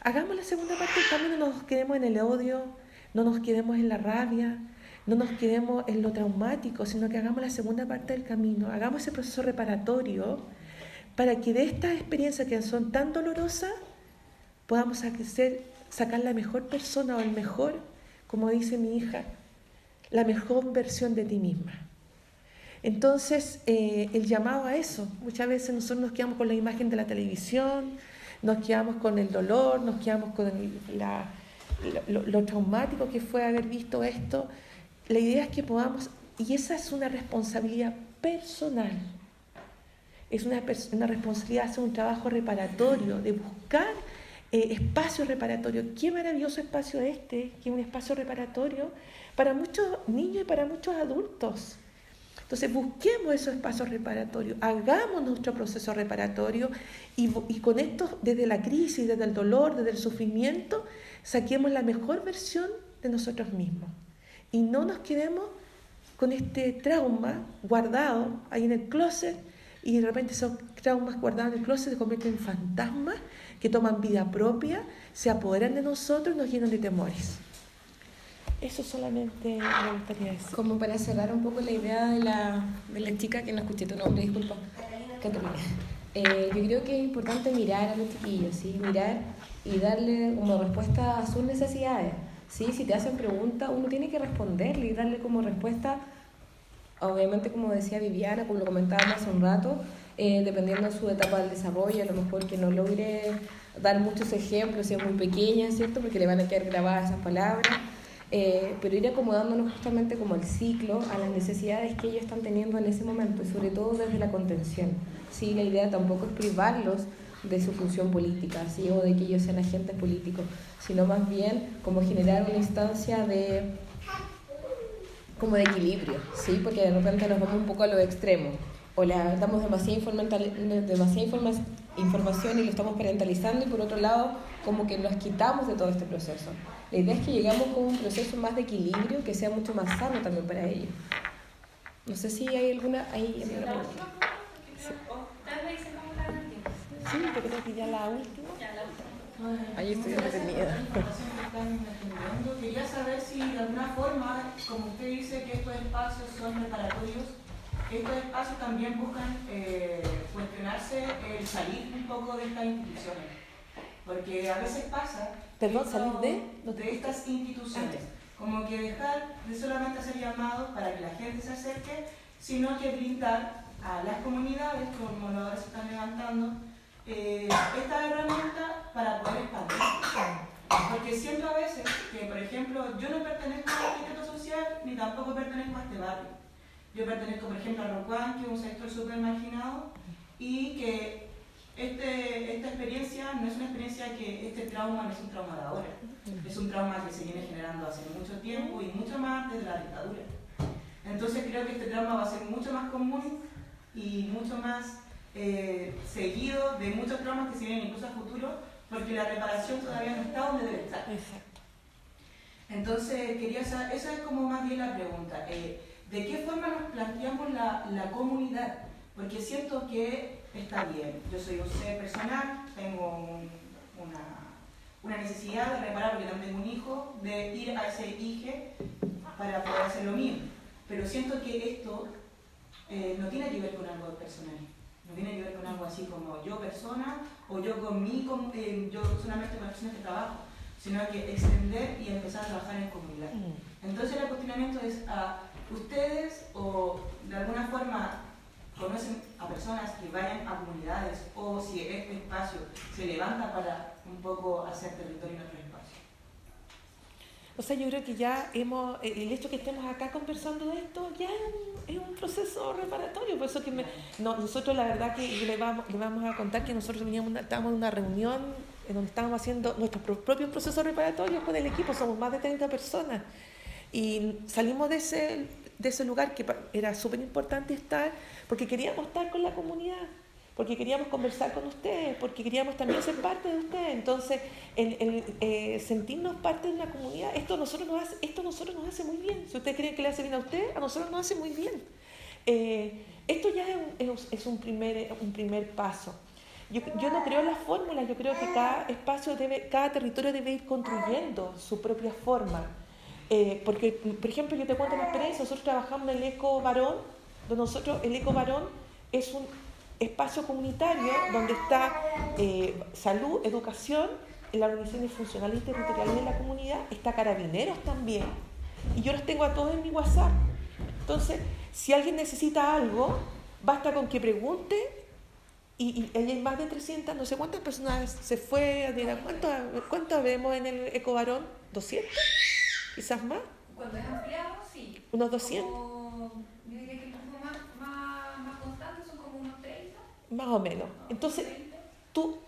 hagamos la segunda parte del camino, no nos quedemos en el odio, no nos quedemos en la rabia, no nos quedemos en lo traumático, sino que hagamos la segunda parte del camino, hagamos ese proceso reparatorio para que de estas experiencias que son tan dolorosas podamos sacar la mejor persona o el mejor, como dice mi hija, la mejor versión de ti misma. Entonces, el llamado a eso, muchas veces nosotros nos quedamos con la imagen de la televisión, nos quedamos con el dolor, nos quedamos con lo traumático que fue haber visto esto. La idea es que podamos, y esa es una responsabilidad personal, es una responsabilidad hacer un trabajo reparatorio, de buscar espacios reparatorios. Qué maravilloso espacio que es un espacio reparatorio para muchos niños y para muchos adultos. Entonces, busquemos esos espacios reparatorios, hagamos nuestro proceso reparatorio y con esto, desde la crisis, desde el dolor, desde el sufrimiento, saquemos la mejor versión de nosotros mismos. Y no nos quedemos con este trauma guardado ahí en el closet y de repente esos traumas guardados en el closet se convierten en fantasmas que toman vida propia, se apoderan de nosotros y nos llenan de temores. Eso solamente me gustaría decir. Como para cerrar un poco la idea de la chica, que no escuché tu nombre, disculpa. Catalina. Yo creo que es importante mirar a los chiquillos, ¿sí? Mirar y darle como respuesta a sus necesidades, ¿sí? Si te hacen preguntas, uno tiene que responderle y darle como respuesta, obviamente, como decía Viviana, como lo comentábamos hace un rato, dependiendo de su etapa del desarrollo, a lo mejor que no logre dar muchos ejemplos, si es muy pequeña, ¿cierto? Porque le van a quedar grabadas esas palabras. Pero ir acomodándonos justamente como el ciclo a las necesidades que ellos están teniendo en ese momento y sobre todo desde la contención. Sí, la idea tampoco es privarlos de su función política, ¿sí? O de que ellos sean agentes políticos, sino más bien como generar una instancia de equilibrio, ¿sí? Porque de repente nos vamos un poco a los extremos, o le damos demasiada información y lo estamos parentalizando, y por otro lado como que nos quitamos de todo este proceso. La idea es que llegamos con un proceso más de equilibrio que sea mucho más sano también para ellos. No sé si hay alguna... Sí, yo creo que ya la última. Ahí estoy detenida. Quería saber si de alguna forma, como usted dice que estos espacios son reparatorios, estos espacios también buscan cuestionarse el salir un poco de estas instituciones. Porque a veces pasa salir de estas instituciones, como que dejar de solamente hacer llamados para que la gente se acerque, sino que brindar a las comunidades, como ahora se están levantando, esta herramienta para poder expandir. Porque siento a veces que, por ejemplo, yo no pertenezco a un instituto social ni tampoco pertenezco a este barrio. Yo pertenezco, por ejemplo, a Rocuán, que es un sector súper marginado, y que esta experiencia no es una experiencia que este trauma no es un trauma de ahora. Es un trauma que se viene generando hace mucho tiempo y mucho más desde la dictadura. Entonces creo que este trauma va a ser mucho más común y mucho más seguido de muchos traumas que se vienen incluso a futuro, porque la reparación todavía no está donde debe estar. Exacto. Entonces quería saber, esa es como más bien la pregunta, ¿de qué forma nos planteamos la comunidad? Porque siento que está bien, yo soy un ser personal, tengo una necesidad de reparar porque también tengo un hijo, de ir a ese IGE para poder hacer lo mío, pero siento que esto no tiene que ver con algo personal. No tiene que ver con algo así como yo persona o yo yo solamente con personas que trabajo, sino que extender y empezar a trabajar en comunidad. Entonces el cuestionamiento es a ustedes, o de alguna forma conocen a personas que vayan a comunidades, o si este espacio se levanta para un poco hacer territorio en otro espacio. O sea, yo creo que ya el hecho que estemos acá conversando de esto ya es un proceso reparatorio. Por eso que nosotros la verdad que le vamos a contar que nosotros estábamos en una reunión en donde estábamos haciendo nuestro propio proceso reparatorio con el equipo, somos más de 30 personas. Y salimos de ese lugar que era súper importante estar, porque queríamos estar con la comunidad, porque queríamos conversar con ustedes, porque queríamos también ser parte de ustedes. Entonces, el sentirnos parte de una comunidad, esto a nosotros nos hace muy bien. Si ustedes creen que le hace bien a ustedes, a nosotros nos hace muy bien. Esto ya es un primer paso. Yo no creo en las fórmulas, yo creo que cada territorio debe ir construyendo su propia forma. Porque, por ejemplo, yo te cuento la experiencia, nosotros trabajamos en el Eco Barón, el Eco Barón es un espacio comunitario donde está salud, educación, las organizaciones funcionales y territoriales de la comunidad, está Carabineros también, y yo los tengo a todos en mi WhatsApp. Entonces, si alguien necesita algo, basta con que pregunte, y hay más de 300, no sé cuántas personas se fue, ¿cuántos vemos en el Eco Barón? ¿200? ¿Quizás más? Cuando es ampliado, sí. ¿Unos 200? Yo diría que el grupo más constante son como unos 30. Más o menos. Entonces, tú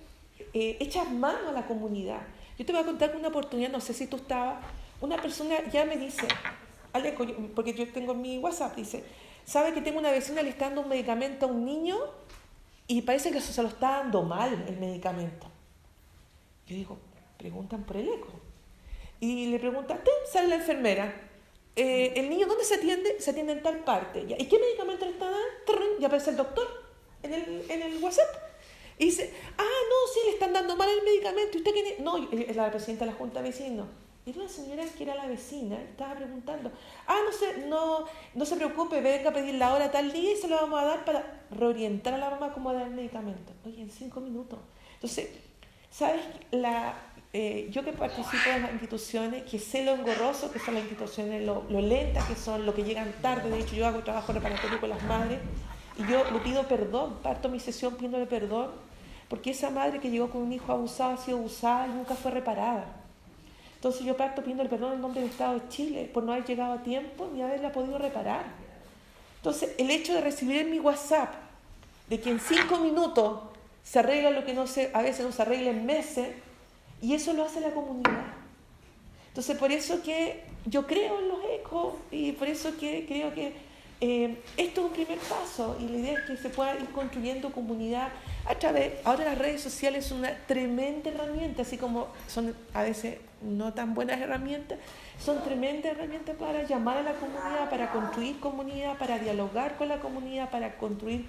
echas mano a la comunidad. Yo te voy a contar una oportunidad, no sé si tú estabas, una persona ya me dice, Aleco, porque yo tengo mi WhatsApp, dice, ¿sabe que tengo una vecina le está dando un medicamento a un niño y parece que se lo está dando mal el medicamento? Yo digo, preguntan por el eco. Y le pregunta, sale la enfermera, ¿el niño dónde se atiende? Se atiende en tal parte. ¿Y qué medicamento le está dando? Y aparece el doctor en el WhatsApp. Y dice, no, sí, le están dando mal el medicamento. ¿Y usted quién es? No, es la presidenta de la Junta de Vecinos. Y era una señora que era la vecina, estaba preguntando, no se preocupe, venga a pedir la hora tal día y se lo vamos a dar para reorientar a la mamá cómo dar el medicamento. Oye, en 5 minutos. Entonces, ¿sabes? Yo que participo en las instituciones, que sé lo engorroso que son las instituciones, lo lentas que son, lo que llegan tarde. De hecho, yo hago trabajo reparatorio con las madres y yo le pido perdón, parto mi sesión pidiéndole perdón, porque esa madre que llegó con un hijo abusado ha sido abusada y nunca fue reparada. Entonces yo parto pidiéndole perdón en nombre del Estado de Chile por no haber llegado a tiempo ni haberla podido reparar. Entonces, el hecho de recibir en mi WhatsApp de que en 5 minutos se arregla lo que a veces no se arregla en meses, y eso lo hace la comunidad. Entonces, por eso que yo creo en los ecos, y por eso que creo que esto es un primer paso, y la idea es que se pueda ir construyendo comunidad a través. Ahora las redes sociales son una tremenda herramienta, así como son a veces no tan buenas herramientas, son tremendas herramientas para llamar a la comunidad, para construir comunidad, para dialogar con la comunidad, para construir,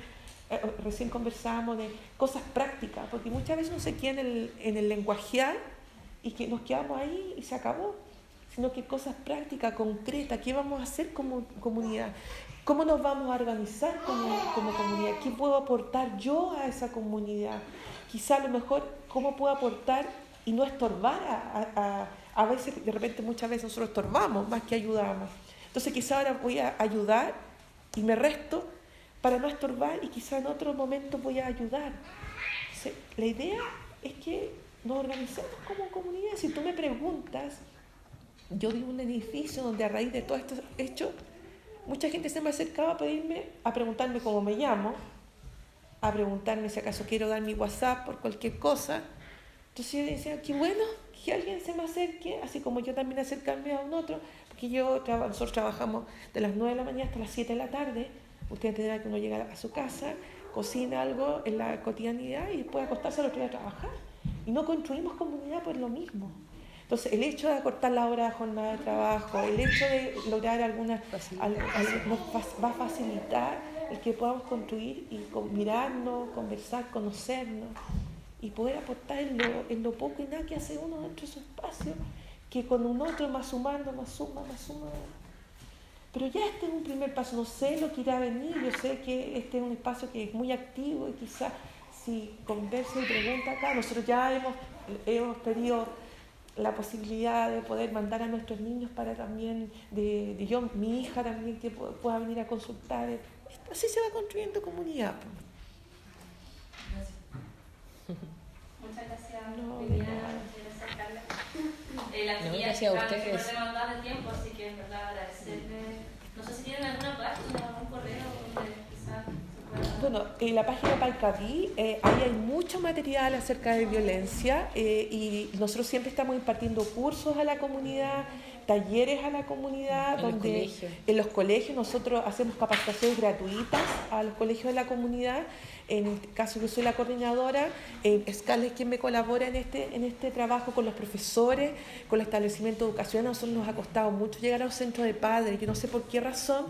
recién conversábamos de cosas prácticas, porque muchas veces uno se queda en el lenguajear y que nos quedamos ahí y se acabó, sino que cosas prácticas, concretas, ¿qué vamos a hacer como comunidad? ¿Cómo nos vamos a organizar como comunidad? ¿Qué puedo aportar yo a esa comunidad? Quizá a lo mejor, ¿cómo puedo aportar y no estorbar a veces, de repente muchas veces nosotros estorbamos más que ayudamos. Entonces quizá ahora voy a ayudar y me resto para no estorbar, y quizá en otro momento voy a ayudar. Entonces, la idea es que nos organicemos como comunidad. Si tú me preguntas, yo vivo en un edificio donde a raíz de todo esto hecho, mucha gente se me acercaba a preguntarme cómo me llamo, a preguntarme si acaso quiero dar mi WhatsApp por cualquier cosa. Entonces yo decía, qué bueno que alguien se me acerque, así como yo también acercarme a un otro, porque nosotros trabajamos de las 9 de la mañana hasta las 7 de la tarde. Usted entenderá que uno llega a su casa, cocina algo en la cotidianidad y después acostarse al otro día a trabajar. Y no construimos comunidad por lo mismo. Entonces, el hecho de acortar la hora de jornada de trabajo, el hecho de lograr nos va a facilitar el que podamos construir y mirarnos, conversar, conocernos y poder aportar en lo poco y nada que hace uno dentro de su espacio, que con un otro más sumando, más suma. Pero ya este es un primer paso, no sé lo que irá a venir, yo sé que este es un espacio que es muy activo y quizás si conversa y pregunta acá, nosotros ya hemos pedido la posibilidad de poder mandar a nuestros niños para también, mi hija también que pueda venir a consultar. Así se va construyendo comunidad. Muchas gracias, Viviana. Gracias, Carla. Las chiquillas gracias a están ustedes. súper demandadas de tiempo, así que en verdad agradecerles. No sé si tienen alguna página, algún correo donde quizás se pueda... Bueno, en la página Paicaví, ahí hay mucho material acerca de violencia, y nosotros siempre estamos impartiendo cursos a la comunidad, talleres a la comunidad, donde en los colegios nosotros hacemos capacitaciones gratuitas a los colegios de la comunidad. En este caso yo soy la coordinadora, Scarlett es quien me colabora en este trabajo con los profesores, con el establecimiento de educación. A nosotros nos ha costado mucho llegar a los centros de padres, yo no sé por qué razón,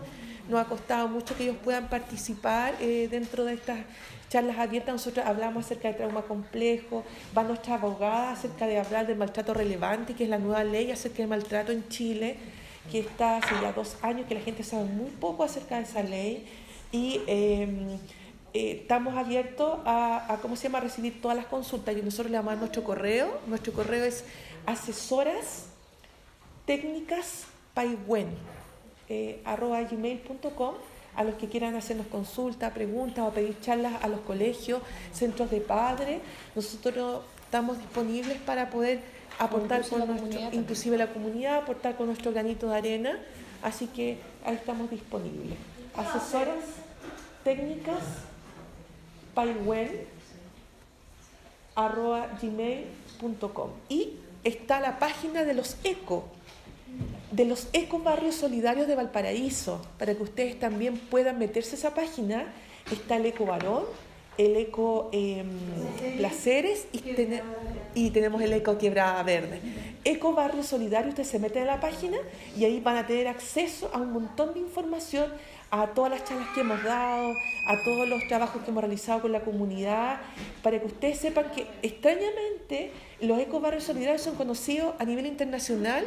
nos ha costado mucho que ellos puedan participar dentro de estas charlas abiertas. Nosotros hablamos acerca de trauma complejo, va nuestra abogada acerca de hablar del maltrato relevante, que es la nueva ley acerca de maltrato en Chile, que está hace ya 2 años, que la gente sabe muy poco acerca de esa ley, y estamos abiertos a recibir todas las consultas, y nosotros le damos nuestro correo es asesorastécnicaspaiwen@gmail.com, a los que quieran hacernos consultas, preguntas o pedir charlas a los colegios, centros de padres. Nosotros estamos disponibles para poder aportar inclusive la comunidad, aportar con nuestro granito de arena, así que ahí estamos disponibles. Asesoras técnicas paiwen@gmail.com, y está la página de los ECO Barrios Solidarios de Valparaíso, para que ustedes también puedan meterse a esa página. Está el ECO Barón, el ECO Placeres y tenemos el ECO Quebrada Verde. ECO Barrios Solidarios, ustedes se meten a la página y ahí van a tener acceso a un montón de información, a todas las charlas que hemos dado, a todos los trabajos que hemos realizado con la comunidad, para que ustedes sepan que extrañamente los ecobarrios solidarios son conocidos a nivel internacional,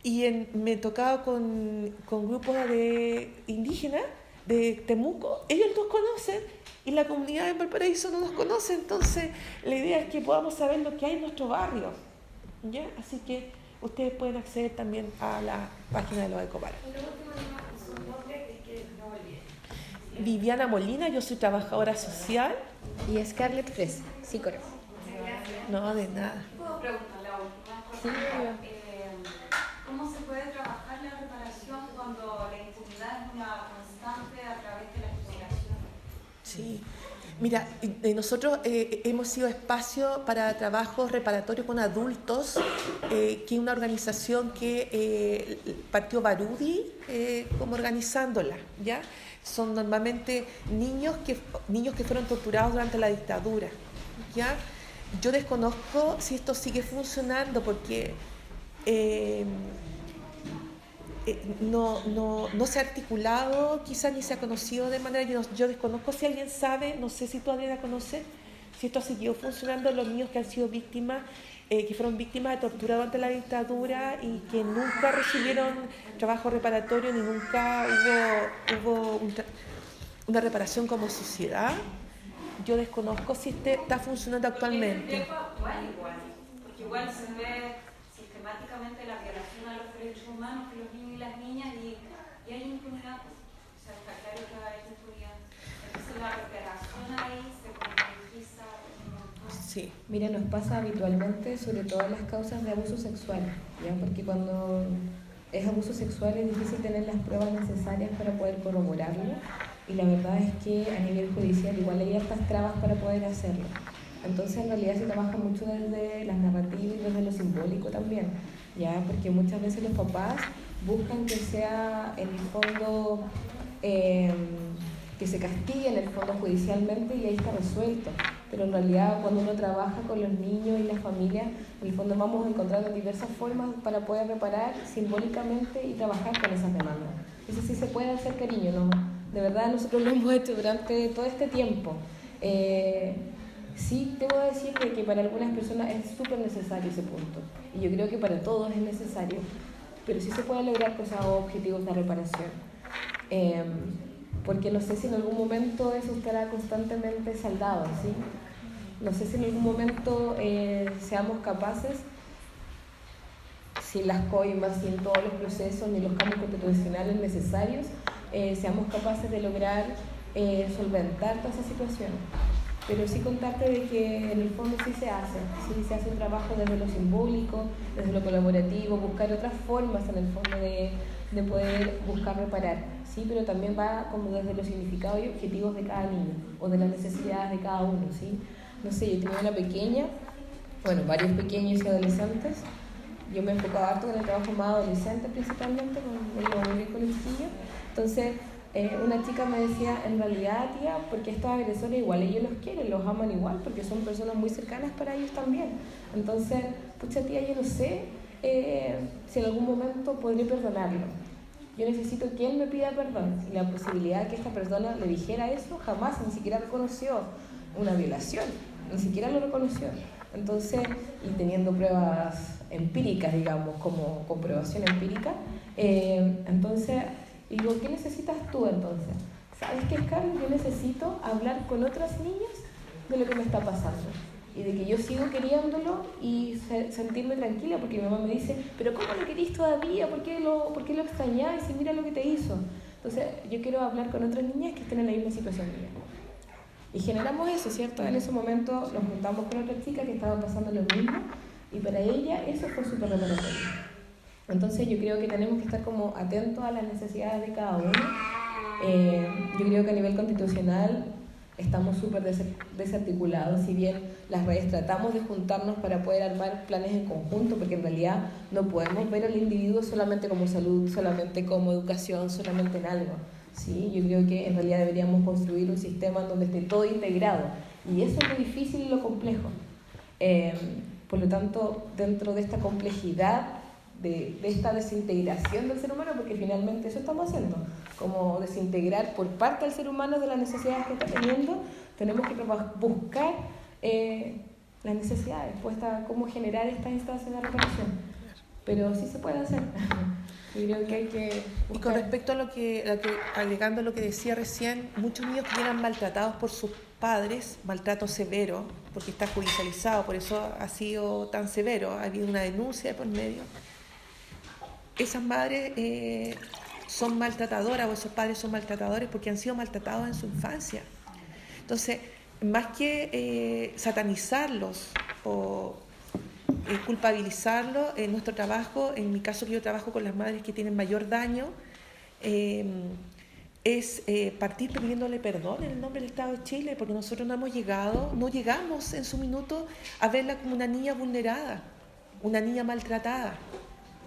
y me he tocado con grupos de indígenas de Temuco, ellos los conocen y la comunidad de Valparaíso no los conoce. Entonces la idea es que podamos saber lo que hay en nuestro barrio, ¿ya? Así que ustedes pueden acceder también a la página de los ecobarrios. Viviana Molina, yo soy trabajadora social. Y Scarlett Fresa, psicóloga. No, de nada. ¿Puedo preguntarle a última cosa? Sí, ¿Cómo se puede trabajar la reparación cuando la impunidad es una constante a través de la investigación? Sí. Mira, nosotros hemos sido espacio para trabajos reparatorios con adultos, que es una organización que partió Barudi como organizándola, ¿ya? Son normalmente niños que fueron torturados durante la dictadura, ¿ya? Yo desconozco si esto sigue funcionando porque no se ha articulado, quizás ni se ha conocido de manera, yo desconozco si alguien sabe, no sé si tú, Adriana, conoces, si esto ha seguido funcionando, los niños que han sido víctimas, que fueron víctimas de tortura durante la dictadura y que nunca recibieron trabajo reparatorio ni nunca hubo una reparación como sociedad. Yo desconozco si está funcionando actualmente. Igual, porque igual se ve sistemáticamente la violación a los derechos humanos de los niños y las niñas y hay impunidad. O sea, está claro que va a haber impunidad. Entonces la reparación ahí se complejiza un montón. Sí. Mira, nos pasa habitualmente sobre todo en las causas de abuso sexual, ¿ya? Porque cuando es abuso sexual es difícil tener las pruebas necesarias para poder corroborarlo y la verdad es que a nivel judicial igual hay hartas trabas para poder hacerlo. Entonces en realidad se trabaja mucho desde las narrativas y desde lo simbólico también, ¿ya? Porque muchas veces los papás buscan que sea en el fondo, que se castigue en el fondo judicialmente y ahí está resuelto. Pero en realidad cuando uno trabaja con los niños y las familias, en el fondo vamos encontrando diversas formas para poder reparar simbólicamente y trabajar con esas demandas. Eso sí se puede hacer, cariño, ¿no? De verdad nosotros lo hemos hecho durante todo este tiempo. Sí, debo decir que para algunas personas es súper necesario ese punto. Y yo creo que para todos es necesario. Pero sí se puede lograr con esos objetivos de reparación. Porque no sé si en algún momento eso estará constantemente saldado, ¿sí? No sé si en algún momento seamos capaces, sin las coimas, sin todos los procesos ni los cambios constitucionales necesarios, seamos capaces de lograr solventar toda esa situación. Pero sí contarte de que en el fondo sí se hace un trabajo desde lo simbólico, desde lo colaborativo, buscar otras formas en el fondo de poder buscar reparar, ¿sí? Pero también va como desde los significados y objetivos de cada niño o de las necesidades de cada uno, ¿sí? No sé, yo tenía una pequeña, bueno, varios pequeños y adolescentes. Yo me enfocaba harto en el trabajo más adolescente principalmente, me iba muy bien con el chiquillo. Entonces, una chica me decía, en realidad, tía, porque estos agresores igual ellos los quieren, los aman igual, porque son personas muy cercanas para ellos también. Entonces, pucha tía, yo no sé si en algún momento podré perdonarlo. Yo necesito que él me pida perdón. Y la posibilidad de que esta persona le dijera eso, jamás, ni siquiera reconoció una violación, ni siquiera lo reconoció. Entonces, y teniendo pruebas empíricas, digamos, como comprobación empírica, entonces digo, ¿qué necesitas tú entonces? ¿Sabes qué, Carlos? Yo necesito hablar con otras niñas de lo que me está pasando y de que yo sigo queriéndolo y sentirme tranquila, porque mi mamá me dice, pero ¿cómo lo querís todavía? ¿Por qué lo extrañás? Y mira lo que te hizo. Entonces yo quiero hablar con otras niñas que estén en la misma situación mía. Y generamos eso, ¿cierto? En ese momento nos juntamos con otra chica que estaba pasando lo mismo y para ella eso fue súper reparatorio. Entonces yo creo que tenemos que estar como atentos a las necesidades de cada uno. Yo creo que a nivel constitucional estamos súper desarticulados, si bien las redes tratamos de juntarnos para poder armar planes en conjunto, porque en realidad no podemos ver al individuo solamente como salud, solamente como educación, solamente en algo. ¿Sí? Yo creo que en realidad deberíamos construir un sistema donde esté todo integrado y eso es lo difícil y lo complejo. Por lo tanto, dentro de esta complejidad, de esta desintegración del ser humano, porque finalmente eso estamos haciendo, como desintegrar por parte del ser humano de las necesidades que está teniendo, tenemos que buscar las necesidades, pues cómo generar esta instancia de reparación. Pero sí se puede hacer. Yo creo que hay que buscar. Y con respecto a lo que agregando lo que decía recién, muchos niños que eran maltratados por sus padres, maltrato severo, porque está judicializado, por eso ha sido tan severo, ha habido una denuncia de por medio. Esas madres son maltratadoras o esos padres son maltratadores porque han sido maltratados en su infancia. Entonces, más que satanizarlos o culpabilizarlos, en nuestro trabajo, en mi caso que yo trabajo con las madres que tienen mayor daño, es partir pidiéndole perdón en el nombre del Estado de Chile, porque nosotros no llegamos en su minuto a verla como una niña vulnerada, una niña maltratada.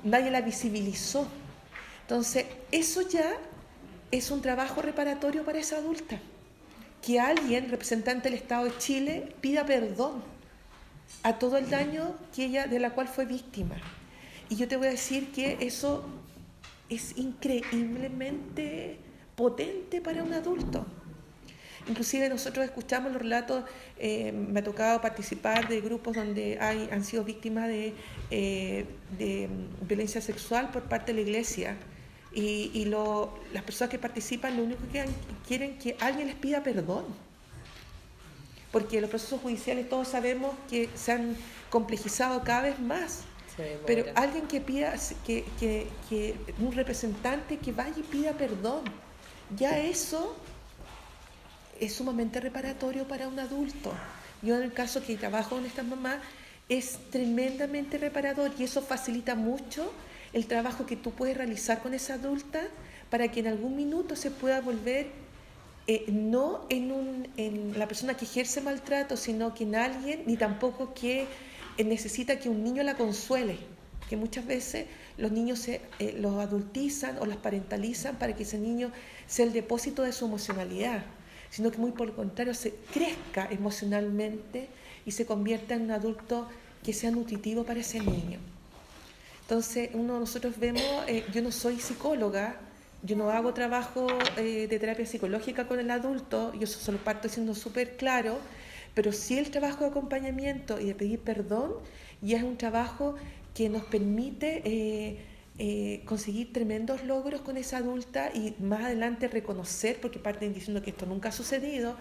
Nadie la visibilizó. Entonces, eso ya es un trabajo reparatorio para esa adulta. Que alguien, representante del Estado de Chile, pida perdón a todo el daño de la cual fue víctima. Y yo te voy a decir que eso es increíblemente potente para un adulto. Inclusive nosotros escuchamos los relatos, me ha tocado participar de grupos donde han sido víctimas de violencia sexual por parte de la iglesia, y las personas que participan lo único que quieren es que alguien les pida perdón, porque los procesos judiciales todos sabemos que se han complejizado cada vez más. Pero alguien que pida, que un representante que vaya y pida perdón, ya eso es sumamente reparatorio para un adulto. Yo en el caso que trabajo con estas mamás, es tremendamente reparador, y eso facilita mucho el trabajo que tú puedes realizar con esa adulta para que en algún minuto se pueda volver, no en la persona que ejerce maltrato, sino que en alguien, ni tampoco que necesita que un niño la consuele, que muchas veces los niños los adultizan o los parentalizan para que ese niño sea el depósito de su emocionalidad, sino que muy por el contrario se crezca emocionalmente y se convierta en un adulto que sea nutritivo para ese niño. Entonces, nosotros vemos, yo no soy psicóloga, yo no hago trabajo de terapia psicológica con el adulto, yo eso lo parto siendo súper claro, pero sí el trabajo de acompañamiento y de pedir perdón ya es un trabajo que nos permite conseguir tremendos logros con esa adulta, y más adelante reconocer, porque parten diciendo que esto nunca ha sucedido,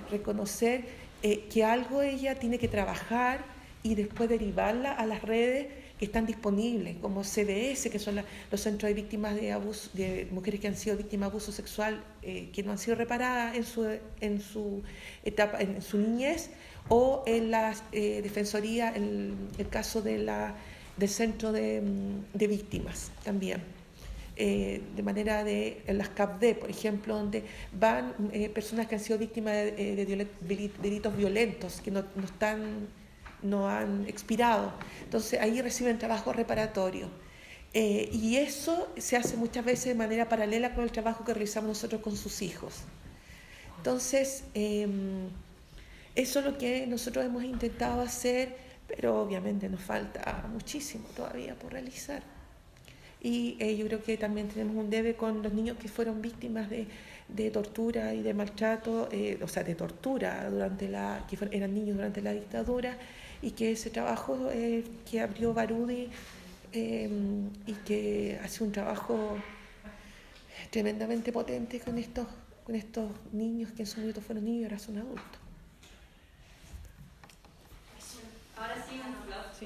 reconocer que algo ella tiene que trabajar y después derivarla a las redes que están disponibles, como CDS, que son los centros de víctimas de abuso, de mujeres que han sido víctimas de abuso sexual, que no han sido reparadas en su etapa, en su niñez, o en la defensoría, el caso del centro de víctimas también. De manera en las CAPD, por ejemplo, donde van personas que han sido víctimas de delitos violentos, que no han expirado. Entonces ahí reciben trabajo reparatorio. Y eso se hace muchas veces de manera paralela con el trabajo que realizamos nosotros con sus hijos. Entonces, eso es lo que nosotros hemos intentado hacer, pero obviamente nos falta muchísimo todavía por realizar. Y yo creo que también tenemos un debe con los niños que fueron víctimas de tortura y de maltrato, o sea, de tortura eran niños durante la dictadura, y que ese trabajo que abrió Barudi y que hace un trabajo tremendamente potente con estos niños que en su momento fueron niños y ahora son adultos. Ahora sí, un aplauso. Sí.